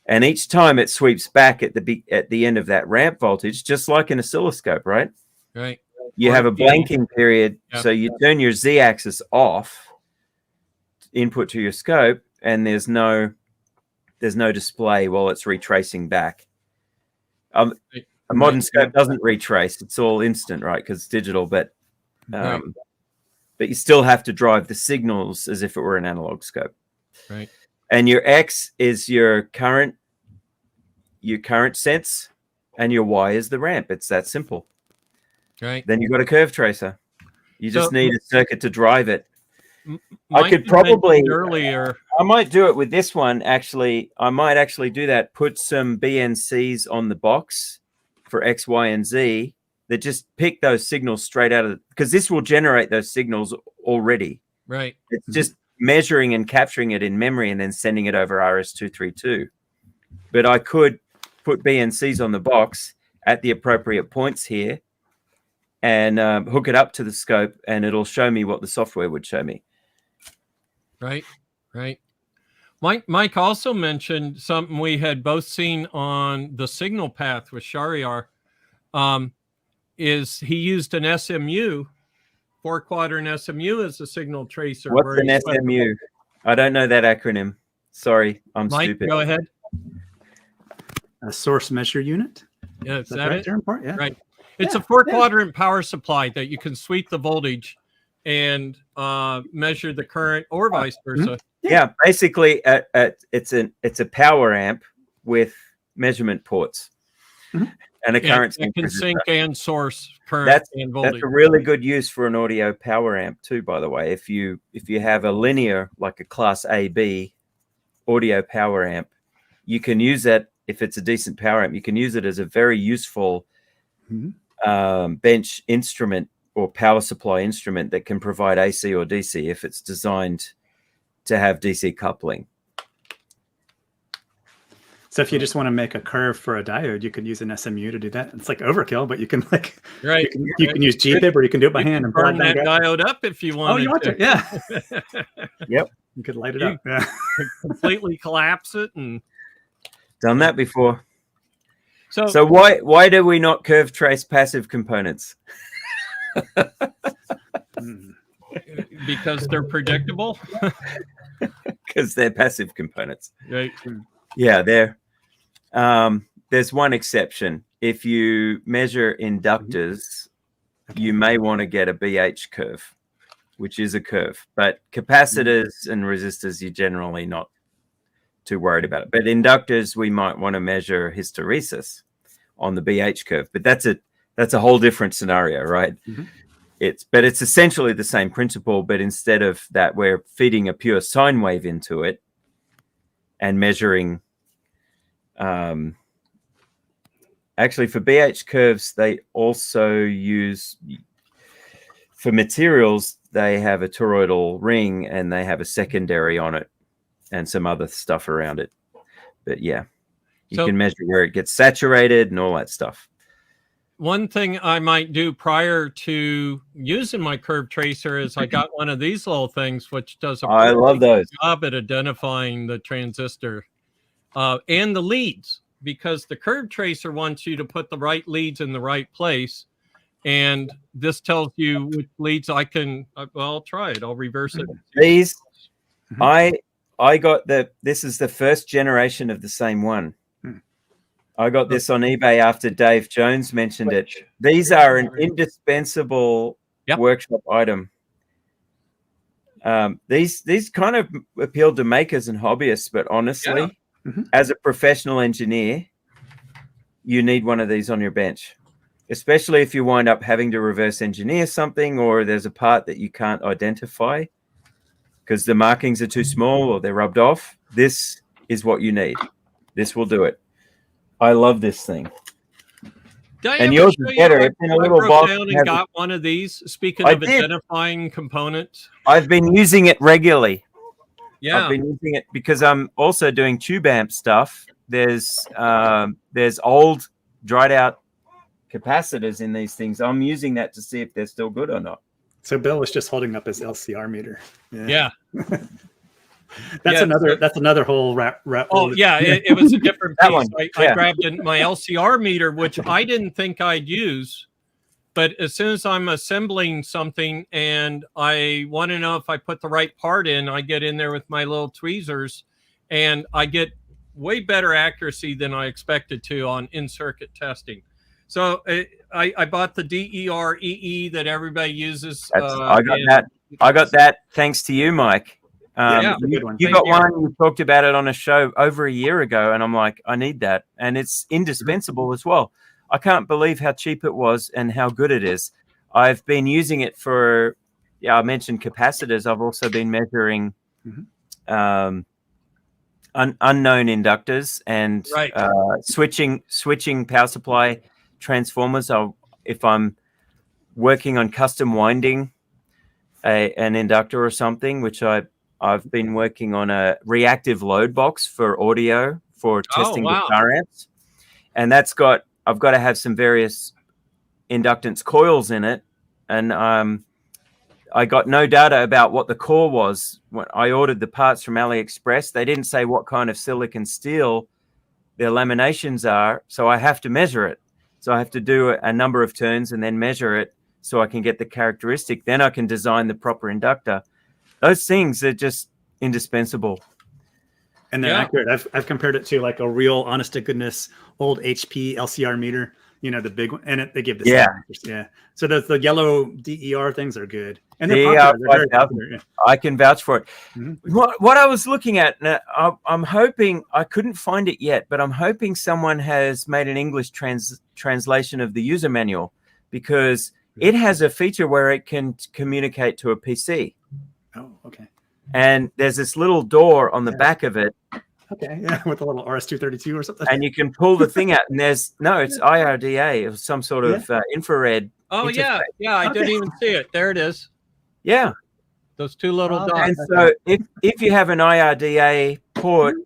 and each time it sweeps back at the end of that ramp voltage, just like an oscilloscope, right? You have a blanking period, so you turn your Z-axis off, input to your scope, and there's no display while it's retracing back. A modern scope doesn't retrace; it's all instant, right? Because it's digital, but you still have to drive the signals as if it were an analog scope. Right. And your X is your current sense, and your Y is the ramp. It's that simple. Right. Then you've got a curve tracer. You just need a circuit to drive it. I could probably earlier. I might do it with this one. Actually, I might actually do that. Put some BNCs on the box for X, Y, and Z that just pick those signals straight out of, because this will generate those signals already. Right. It's just measuring and capturing it in memory and then sending it over RS-232. But I could put BNCs on the box at the appropriate points here and hook it up to the scope, and it'll show me what the software would show me. Right. Mike also mentioned something we had both seen on the signal path with Shahryar. Is he used an SMU, 4-quadrant SMU as a signal tracer. What's an SMU? I don't know that acronym. Sorry, I'm Mike, stupid. Go ahead. A source measure unit. Yeah, is that it? Yeah. Right. It's a 4-quadrant power supply that you can sweep the voltage and measure the current, or vice versa. Yeah, basically, it's a power amp with measurement ports and a current. It can sync and source current and voltage. That's a really good use for an audio power amp too. By the way, if you have a linear, like a Class AB audio power amp, you can use that. If it's a decent power amp, you can use it as a very useful bench instrument or power supply instrument that can provide AC or DC if it's designed to have DC coupling. So if you just want to make a curve for a diode, you could use an SMU to do that. It's like overkill, but you can you can use GPIP, or you can do it by hand and burn that diode up if you want. Oh, you want to? Yeah. Yep. You could light it up. Yeah. Completely collapse it and. Done that before. So why do we not curve trace passive components? Because they're predictable. Because they're passive components. Right. Yeah, there's one exception. If you measure inductors, you may want to get a BH curve, which is a curve. But capacitors and resistors, you're generally not too worried about it. But inductors, we might want to measure hysteresis on the BH curve. But that's a whole different scenario, right? But it's essentially the same principle, but instead of that, we're feeding a pure sine wave into it and measuring. Actually, for BH curves, they also use, for materials, they have a toroidal ring and they have a secondary on it and some other stuff around it. But yeah, you can measure where it gets saturated and all that stuff. One thing I might do prior to using my curve tracer is I got one of these little things, which does a I love those. job at identifying the transistor and the leads, because the curve tracer wants you to put the right leads in the right place. And this tells you which leads I can, well, I'll try it. I'll reverse it. These, I got this is the first generation of the same one. I got this on eBay after Dave Jones mentioned it. These are an indispensable workshop item. These kind of appeal to makers and hobbyists, but honestly, as a professional engineer, you need one of these on your bench, especially if you wind up having to reverse engineer something, or there's a part that you can't identify because the markings are too small or they're rubbed off. This is what you need. This will do it. I love this thing. And yours is better. It's in a little box. Down and got one of these. Speaking of identifying components, I've been using it regularly. Yeah, I've been using it because I'm also doing tube amp stuff. There's old dried out capacitors in these things. I'm using that to see if they're still good or not. So Bill was just holding up his LCR meter. Yeah. That's another whole wrap. Oh yeah, it was a different piece. I grabbed my LCR meter, which I didn't think I'd use, But as soon as I'm assembling something and I want to know if I put the right part in, I get in there with my little tweezers and I get way better accuracy than I expected to on in-circuit testing. So I bought the DEREE that everybody uses. I got that. I got that thanks to you, Mike. You got one. You talked about it on a show over a year ago, and I'm like, I need that, and it's indispensable as well. I can't believe how cheap it was and how good it is. I've been using it for, I mentioned capacitors. I've also been measuring unknown inductors and switching power supply transformers. If I'm working on custom winding an inductor or something, which I've been working on a reactive load box for audio for testing guitar amps, and I've got to have some various inductance coils in it, and I got no data about what the core was. When I ordered the parts from AliExpress, they didn't say what kind of silicon steel their laminations are, so I have to measure it. So I have to do a number of turns and then measure it so I can get the characteristic. Then I can design the proper inductor. Those things are just indispensable. And they're accurate. I've compared it to like a real honest to goodness old HP LCR meter, the big one, and they give the same. So the yellow DER things are good, and they're popular. I can vouch for it. What I was looking at, I'm hoping, I couldn't find it yet, but I'm hoping someone has made an English translation of the user manual, because it has a feature where it can communicate to a PC. Oh, okay. And there's this little door on the back of it. Okay, with a little RS-232 or something. And you can pull the thing out, and it's IRDA or some sort of infrared. Oh, interface. I didn't even see it. There it is. Yeah. Those two little dots. And so if you have an IRDA port,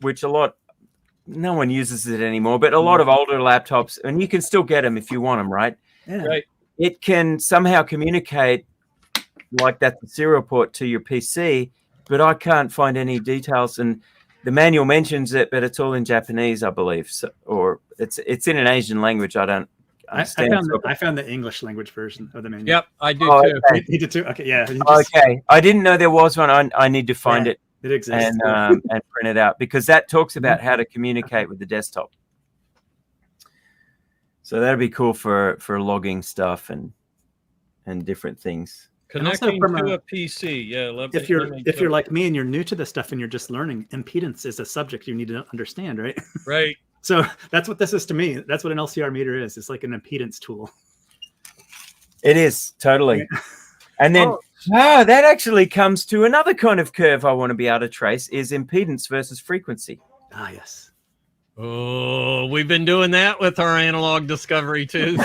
which no one uses it anymore, but a lot of older laptops, and you can still get them if you want them, right? Yeah. Right. It can somehow communicate like that's a serial port to your PC, but I can't find any details. And the manual mentions it, but it's all in Japanese, I believe, or it's in an Asian language. I don't understand. I found the English language version of the manual. Yep, I do too. Okay. He did too. Okay, yeah. Okay, I didn't know there was one. I need to find it. It exists and print it out, because that talks about how to communicate with the desktop. So that'd be cool for logging stuff and different things. Connecting to a PC, if you're like me and you're new to this stuff and you're just learning, impedance is a subject you need to understand, right? Right. So that's what this is to me. That's what an LCR meter is. It's like an impedance tool. It is, totally. And then that actually comes to another kind of curve I want to be able to trace, is impedance versus frequency. Ah, yes. Oh, we've been doing that with our analog discovery too.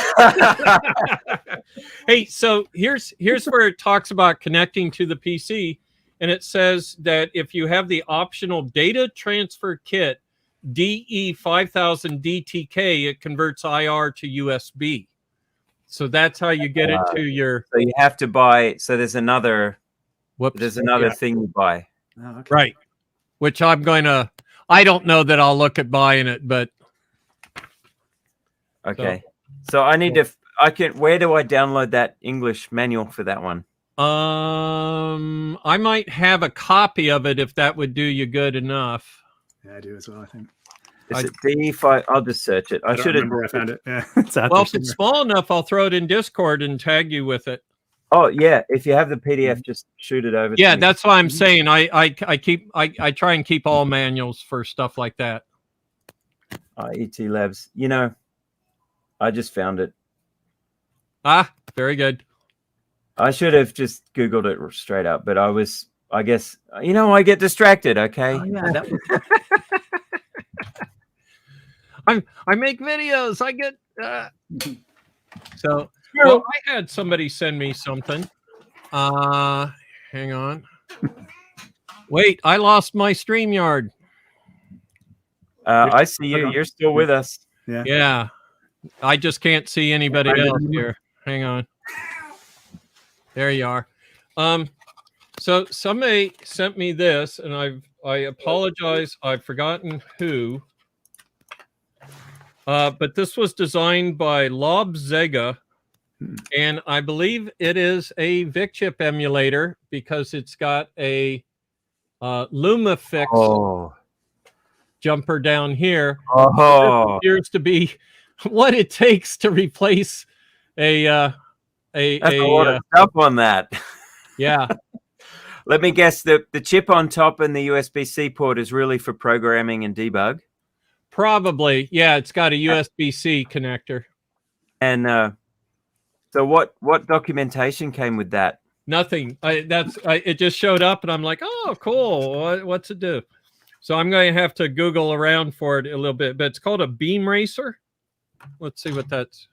Hey, so here's where it talks about connecting to the PC, and it says that if you have the optional data transfer kit DE5000 DTK, it converts IR to USB. So that's how you get it to your. So you have to buy. So there's another. There's another thing you buy. Oh, okay. Right. Which I'm going to. I don't know that I'll look at buying it, but. Okay. So I need to. Where do I download that English manual for that one? I might have a copy of it if that would do you good enough. Yeah, I do as well, I think. Is it DE5? I'll just search it. I should have. Remember I found it. Yeah. Well, if it's small enough, I'll throw it in Discord and tag you with it. Oh yeah, if you have the PDF, just shoot it over. Yeah, that's what I'm saying. I try and keep all manuals for stuff like that. ET Labs. I just found it. Ah, very good. I should have just Googled it straight up, but I guess, I get distracted. Okay. Oh, yeah, I make videos. I get so. Well, I had somebody send me something. Hang on. Wait, I lost my StreamYard. I see you. You're still with us. Yeah. Yeah. I just can't see anybody else here. Hang on. There you are. So somebody sent me this, and I apologize. I've forgotten who. But this was designed by Lob Zega, And I believe it is a VIC chip emulator because it's got a LumaFix jumper down here. This appears to be what it takes to replace a lot of stuff on that. Yeah. Let me guess, the chip on top and the USB-C port is really for programming and debug? Probably. Yeah, it's got a USB-C connector. And so what documentation came with that? Nothing. It just showed up and I'm like, oh, cool. What's it do? So I'm going to have to Google around for it a little bit, but it's called a beam racer. Let's see what that's.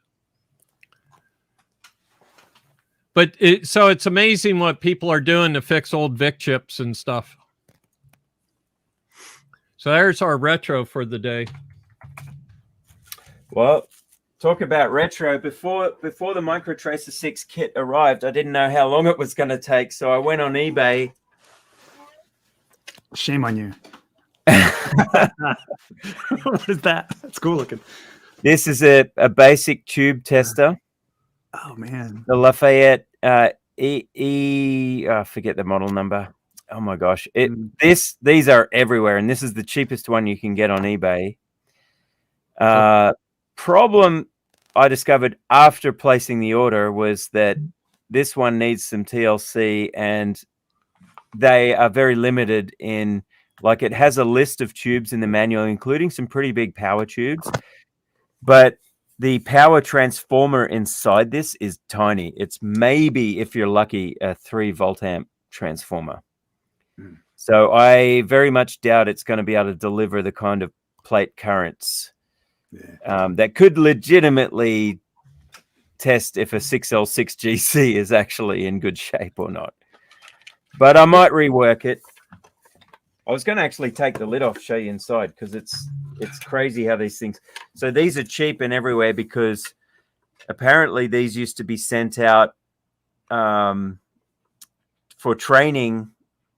But so it's amazing what people are doing to fix old VIC chips and stuff. So there's our retro for the day. Well, talk about retro. Before the MicroTracer 6 kit arrived, I didn't know how long it was going to take, so I went on eBay. Shame on you. What is that? That's cool looking. This is a basic tube tester. Oh man, the Lafayette I forget the model number. Oh my gosh, these are everywhere, and this is the cheapest one you can get on eBay. Problem I discovered after placing the order was that this one needs some TLC, and they are very limited in, like, it has a list of tubes in the manual, including some pretty big power tubes, but the power transformer inside this is tiny. It's maybe, if you're lucky, a 3 volt amp transformer. So I very much doubt it's going to be able to deliver the kind of plate currents that could legitimately test if a 6L6GC is actually in good shape or not. But I might rework it. I was going to actually take the lid off, show you inside, because it's crazy how these things. So these are cheap and everywhere because apparently these used to be sent out for training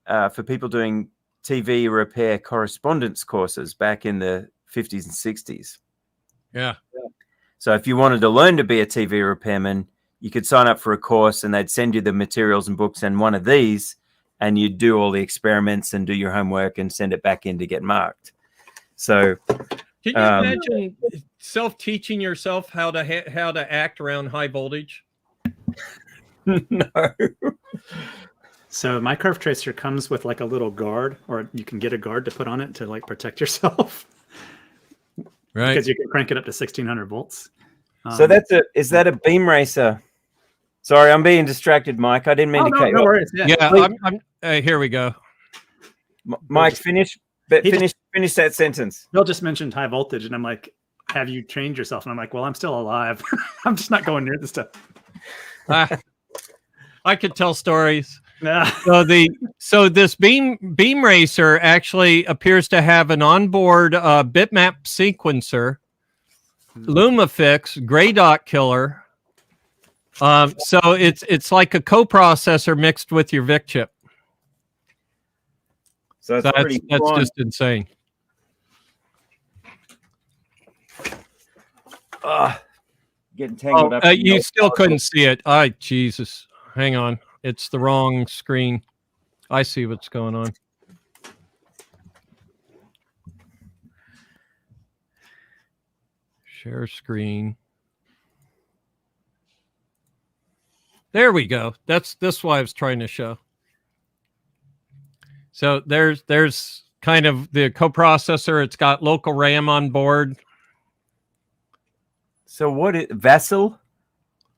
for people doing TV repair correspondence courses back in the 50s and 60s. Yeah. So if you wanted to learn to be a TV repairman, you could sign up for a course and they'd send you the materials and books and one of these, and you'd do all the experiments and do your homework and send it back in to get marked. So can you imagine self-teaching yourself how to act around high voltage? No. So my curve tracer comes with like a little guard, or you can get a guard to put on it to like protect yourself. Right. Because you can crank it up to 1600 volts. So is that a beam racer? Sorry, I'm being distracted, Mike. I didn't mean to cut you off. No worries. Yeah, here we go. Mike, finish that sentence. Bill just mentioned high voltage, and I'm like, have you trained yourself? And I'm like, well, I'm still alive. I'm just not going near this stuff. I could tell stories. Nah. So this beam racer actually appears to have an onboard bitmap sequencer, LumaFix, gray dot killer. So it's like a coprocessor mixed with your VIC chip. So that's just insane. Getting tangled up. You still couldn't see it. Jesus. Hang on. It's the wrong screen. I see what's going on. Share screen. There we go. That's what I was trying to show. So there's kind of the coprocessor. It's got local RAM on board. So Vassal?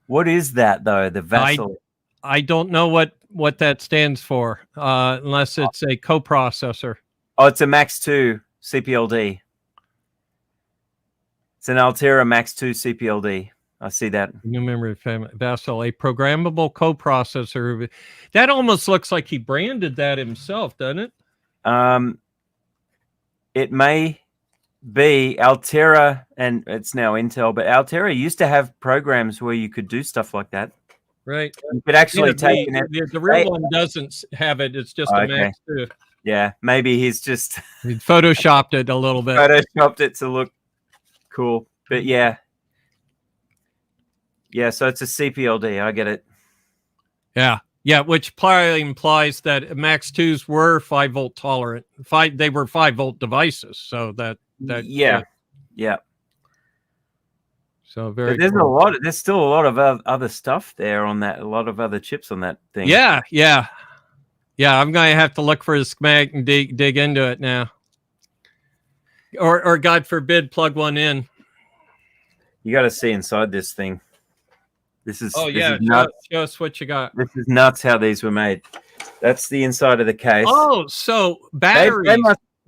What is that though? The Vassal? I don't know what that stands for, unless it's a coprocessor. Oh, it's a Max 2 CPLD. It's an Altera Max 2 CPLD. I see that. New memory family, Vassal, a programmable coprocessor. That almost looks like he branded that himself, doesn't it? It may be Altera, and it's now Intel, but Altera used to have programs where you could do stuff like that. Right. You could actually take the real one doesn't have it. It's just a Max 2. Yeah, maybe he's just he photoshopped it a little bit. Photoshopped it to look cool. But yeah. Yeah, so it's a CPLD. I get it. Yeah. Yeah, which probably implies that Max 2s were 5-volt tolerant. They were 5-volt devices. So that yeah. So very but cool. there's still a lot of other stuff there on that, a lot of other chips on that thing. Yeah. I'm going to have to look for a schematic and dig into it now. Or God forbid, plug one in. You got to see inside this thing. This is nuts. Show us what you got. This is nuts how these were made. That's the inside of the case. Oh, so batteries.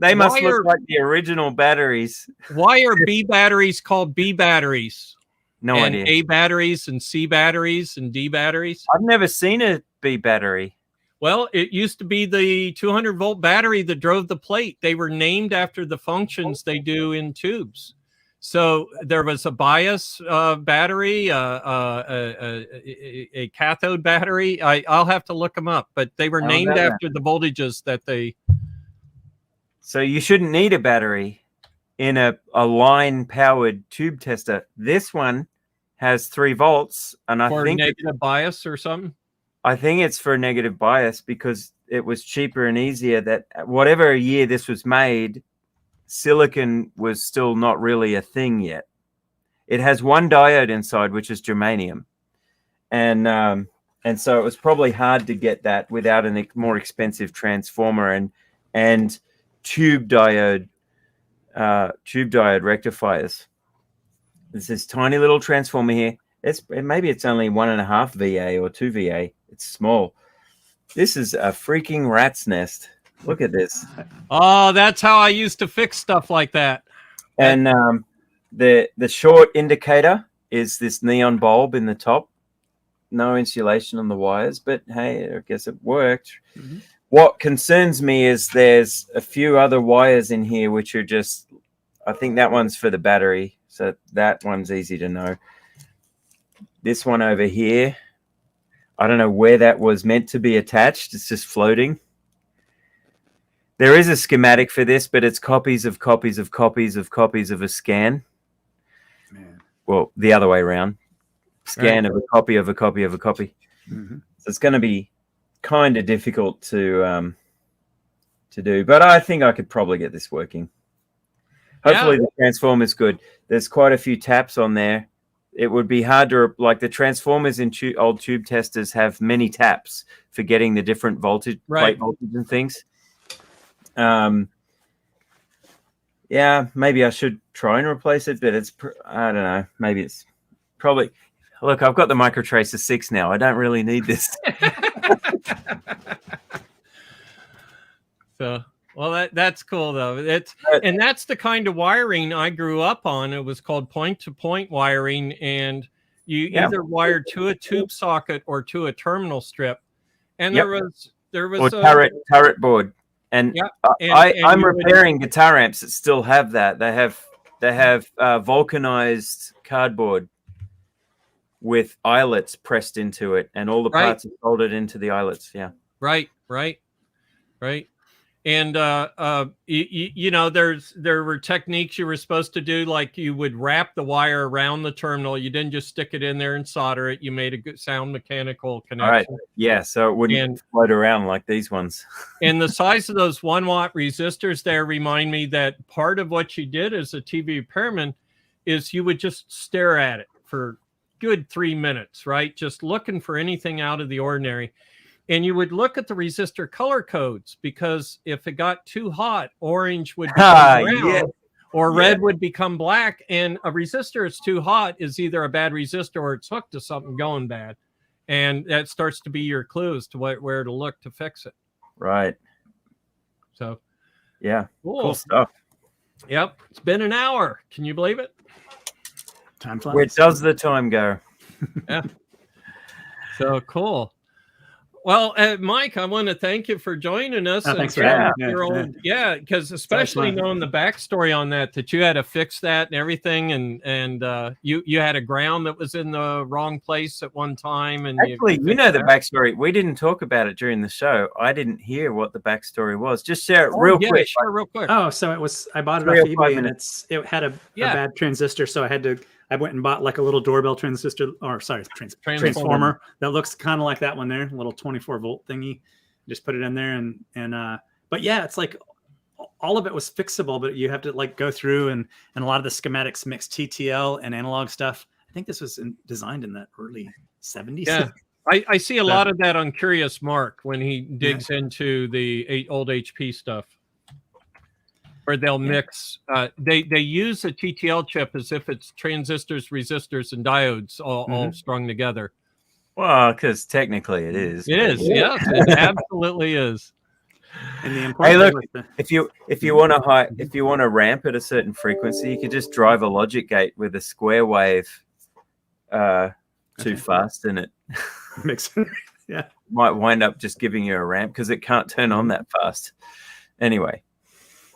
They must look like the original batteries. Why are B batteries called B batteries? No and idea. A batteries and C batteries and D batteries? I've never seen a B battery. Well, it used to be the 200-volt battery that drove the plate. They were named after the functions they do in tubes. So there was a bias battery, a cathode battery. I'll have to look them up, but they were named after the voltages that they. So you shouldn't need a battery in a line-powered tube tester. This one has 3 volts, and I think negative bias or something. I think it's for negative bias because it was cheaper and easier. That whatever year this was made, silicon was still not really a thing yet. It has one diode inside, which is germanium, and so it was probably hard to get that without a more expensive transformer and tube diode rectifiers. There's this tiny little transformer here. Maybe it's only 1.5 VA or 2 VA. It's small. This is a freaking rat's nest. Look at this. Oh, that's how I used to fix stuff like that. And the short indicator is this neon bulb in the top. No insulation on the wires, but hey, I guess it worked. Mm-hmm. What concerns me is there's a few other wires in here which are just, I think that one's for the battery. So that one's easy to know. This one over here, I don't know where that was meant to be attached. It's just floating. There is a schematic for this, but it's copies of copies of copies of copies of a scan. Man. Well, the other way around. Scan of a copy of a copy of a copy. Mm-hmm. So it's going to be kind of difficult to do, but I think I could probably get this working. Hopefully the transformer is good. There's quite a few taps on there. It would be hard to, like the transformers in old tube testers have many taps for getting the different voltage, plate voltage and things. Yeah, maybe I should try and replace it, but it's, I don't know, maybe it's probably, look, I've got the MicroTracer 6 now. I don't really need this. So, well, that's cool though. And that's the kind of wiring I grew up on. It was called point-to-point wiring, and you either wired to a tube socket or to a terminal strip. And there was or turret board. And, I'm repairing guitar amps that still have that. They have vulcanized cardboard with eyelets pressed into it, and all the parts are soldered into the eyelets. Yeah. Right. And you know, there were techniques you were supposed to do, like you would wrap the wire around the terminal. You didn't just stick it in there and solder it. You made a good sound mechanical connection. All right. Yeah, so it wouldn't float around like these ones. And the size of those 1-watt resistors there remind me that part of what you did as a TV repairman is you would just stare at it for good 3 minutes, right? Just looking for anything out of the ordinary. And you would look at the resistor color codes, because if it got too hot, orange would become brown or red would become black. And a resistor that's too hot is either a bad resistor or it's hooked to something going bad. And that starts to be your clue as to where to look to fix it. Right. So, yeah, cool stuff. Yep. It's been an hour. Can you believe it? Time flies. Where does the time go? Yeah. So cool. Well, Mike, I want to thank you for joining us. Thanks for having me. Yeah, because especially knowing the backstory on that you had to fix that and everything, and you had a ground that was in the wrong place at one time. And actually, you know the backstory. We didn't talk about it during the show. I didn't hear what the backstory was. Just share it real quick. Sure, real quick. Oh, so it was. I bought it off eBay, and it had a bad transistor, so I had to I went and bought like a little doorbell transistor, or sorry, transformer that looks kind of like that one there, a little 24-volt thingy. Just put it in there, but yeah, it's like all of it was fixable, but you have to like go through and a lot of the schematics mix TTL and analog stuff. I think this was designed in the early 70s. Yeah. I see a lot of that on Curious Mark when he digs into the old HP stuff, where they'll mix. They use a TTL chip as if it's transistors, resistors, and diodes all strung together. Well, because technically it is. It is. Yes, it absolutely is. And the hey, look! If you want to ramp at a certain frequency, you could just drive a logic gate with a square wave too fast in it. Yeah, might wind up just giving you a ramp because it can't turn on that fast. Anyway,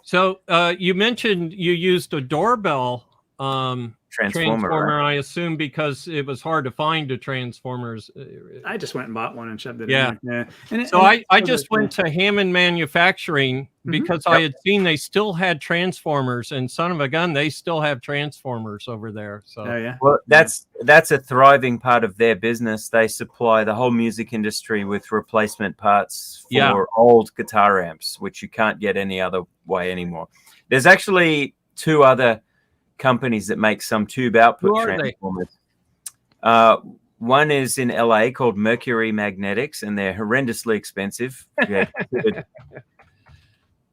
so you mentioned you used a doorbell transformer, right? I assume because it was hard to find the transformers. I just went and bought one and shoved it in there. I just went to Hammond Manufacturing because I had seen they still had transformers, and son of a gun, they still have transformers over there. So well, that's a thriving part of their business. They supply the whole music industry with replacement parts for old guitar amps, which you can't get any other way anymore. There's actually two other companies that make some tube output transformers. One is in LA called Mercury Magnetics, and they're horrendously expensive.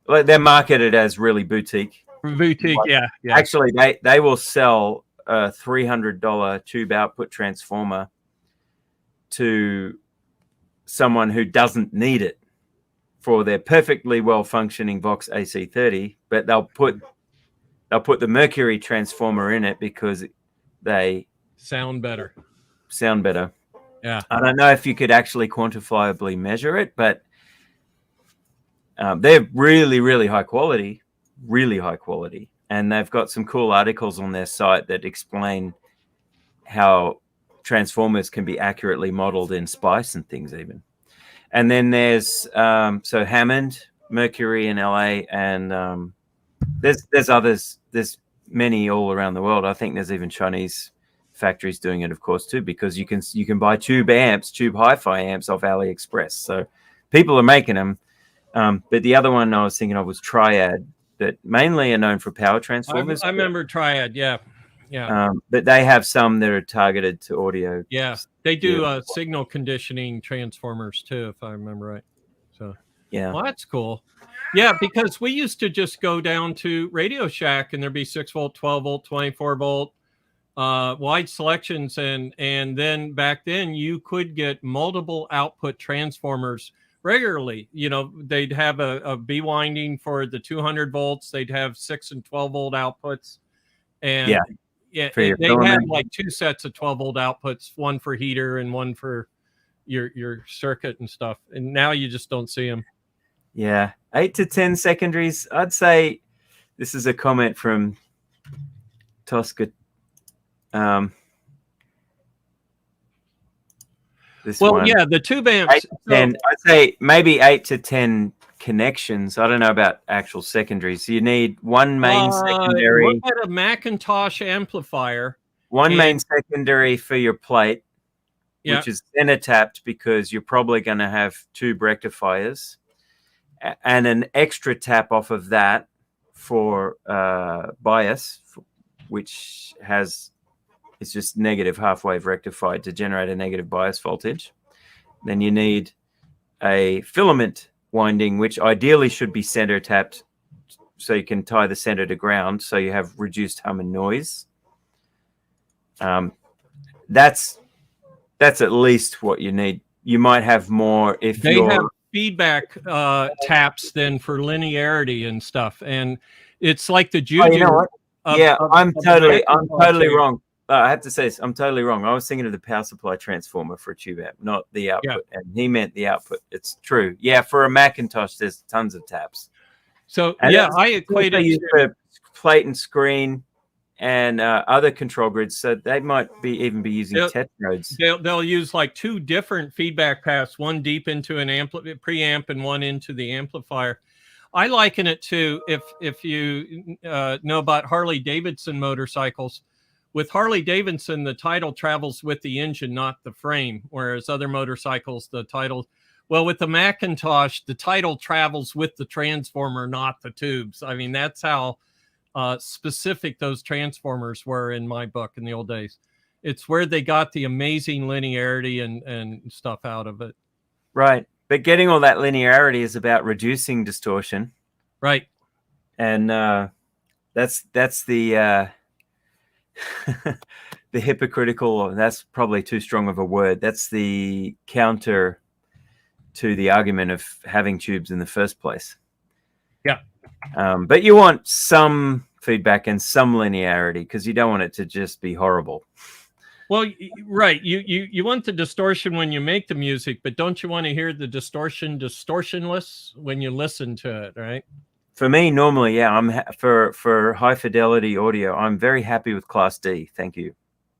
They're marketed as really boutique. Yeah. Actually, they will sell a $300 tube output transformer to someone who doesn't need it for their perfectly well functioning Vox AC30, but they'll put the Mercury transformer in it because they sound better. Yeah. I don't know if you could actually quantifiably measure it, but they're really, really high quality, and they've got some cool articles on their site that explain how transformers can be accurately modeled in SPICE and things even. And then there's so Hammond, Mercury in LA, and there's others. There's many all around the world. I think there's even Chinese factories doing it, of course, too, because you can buy tube hi-fi amps off AliExpress. So people are making them. But the other one I was thinking of was Triad, that mainly are known for power transformers. I remember Triad, yeah. But they have some that are targeted to audio. Yeah, they do signal conditioning transformers too, if I remember right. So yeah, well, that's cool. Yeah, because we used to just go down to Radio Shack and there'd be 6-volt, 12-volt, 24-volt, wide selections, and then back then you could get multiple output transformers regularly. You know, they'd have a B winding for the 200 volts. They'd have 6 and 12-volt outputs, and they have like 2 sets of 12-volt outputs, one for heater and one for your circuit and stuff. And now you just don't see them. Yeah, 8 to 10 secondaries. I'd say this is a comment from Tosca. The tube amps. I'd say maybe 8 to 10 connections. I don't know about actual secondaries. So you need one main secondary. Look at a Macintosh amplifier. One main secondary for your plate, which is center tapped because you're probably going to have tube rectifiers, and an extra tap off of that for bias, which it's just negative half wave rectified to generate a negative bias voltage. Then you need a filament winding, which ideally should be center tapped so you can tie the center to ground so you have reduced hum and noise. That's at least what you need. You might have more if they have feedback taps then for linearity and stuff, and it's like the juju. You know what? I'm totally wrong. I have to say this, I'm totally wrong. I was thinking of the power supply transformer for a tube amp, not the output. And he meant the output. It's true. Yeah, for a Macintosh, there's tons of taps. So I equated it for plate and screen and other control grids. So they might even be using tetrodes. They'll use like 2 different feedback paths, one deep into an preamp and one into the amplifier. I liken it to if you know about Harley Davidson motorcycles. with Harley Davidson, the title travels with the engine, not the frame, whereas other motorcycles, the title, well, with the Macintosh, the title travels with the transformer, not the tubes. I mean, that's how specific those transformers were in my book in the old days. It's where they got the amazing linearity and stuff out of it. Right. But getting all that linearity is about reducing distortion. Right. And that's the the hypocritical, that's probably too strong of a word. That's the counter to the argument of having tubes in the first place. Yeah. But you want some feedback and some linearity because you don't want it to just be horrible. Well, right. You want the distortion when you make the music, but don't you want to hear the distortion distortionless when you listen to it, right? For me, normally, yeah, I'm for high fidelity audio, I'm very happy with Class D. Thank you,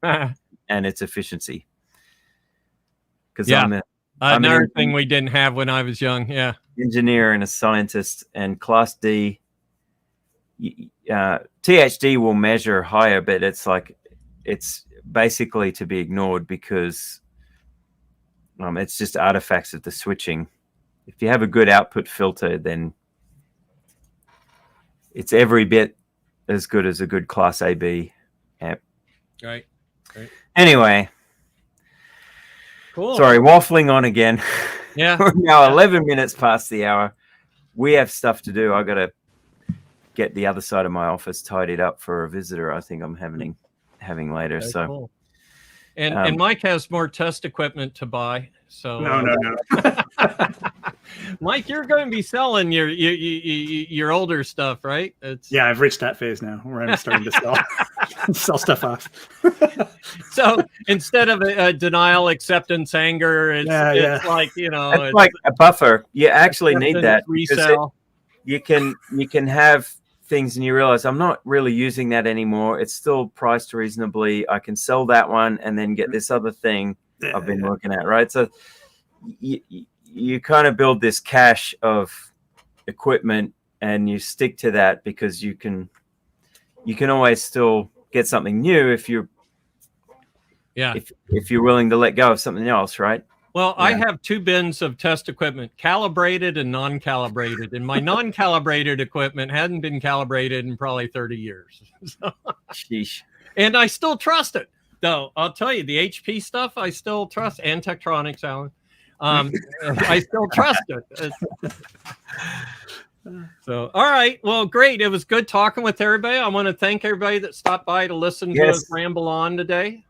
and its efficiency. Because I'm another thing we didn't have when I was young. Yeah, engineer and a scientist, and Class D. THD will measure higher, but it's basically to be ignored because it's just artifacts of the switching. If you have a good output filter, then it's every bit as good as a good Class AB amp. Right. Anyway. Cool. Sorry, waffling on again. Yeah. We're now 11 minutes past the hour. We have stuff to do. I got to get the other side of my office tidied up for a visitor I think I'm having later. Okay, so cool. And Mike has more test equipment to buy. So no. Mike, you're going to be selling your older stuff, right? Yeah, I've reached that phase now where I'm starting to sell stuff off. So instead of a denial, acceptance, anger, it's like, it's like a buffer. You actually need that. Resell. You can have things and you realize I'm not really using that anymore. It's still priced reasonably. I can sell that one and then get this other thing I've been looking at, right? So you kind of build this cache of equipment and you stick to that because you can always still get something new if you're willing to let go of something else, right? Well, yeah. I have 2 bins of test equipment, calibrated and non-calibrated, and my non-calibrated equipment hadn't been calibrated in probably 30 years. So, sheesh. And I still trust it, though. I'll tell you, the HP stuff, I still trust, and Tektronix, Alan. I still trust it. So, all right. Well, great. It was good talking with everybody. I want to thank everybody that stopped by to listen to us ramble on today.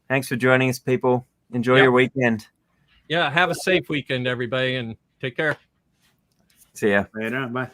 Thanks for joining us, people. Enjoy your weekend. Yeah, have a safe weekend, everybody, and take care. See ya. Later. Bye.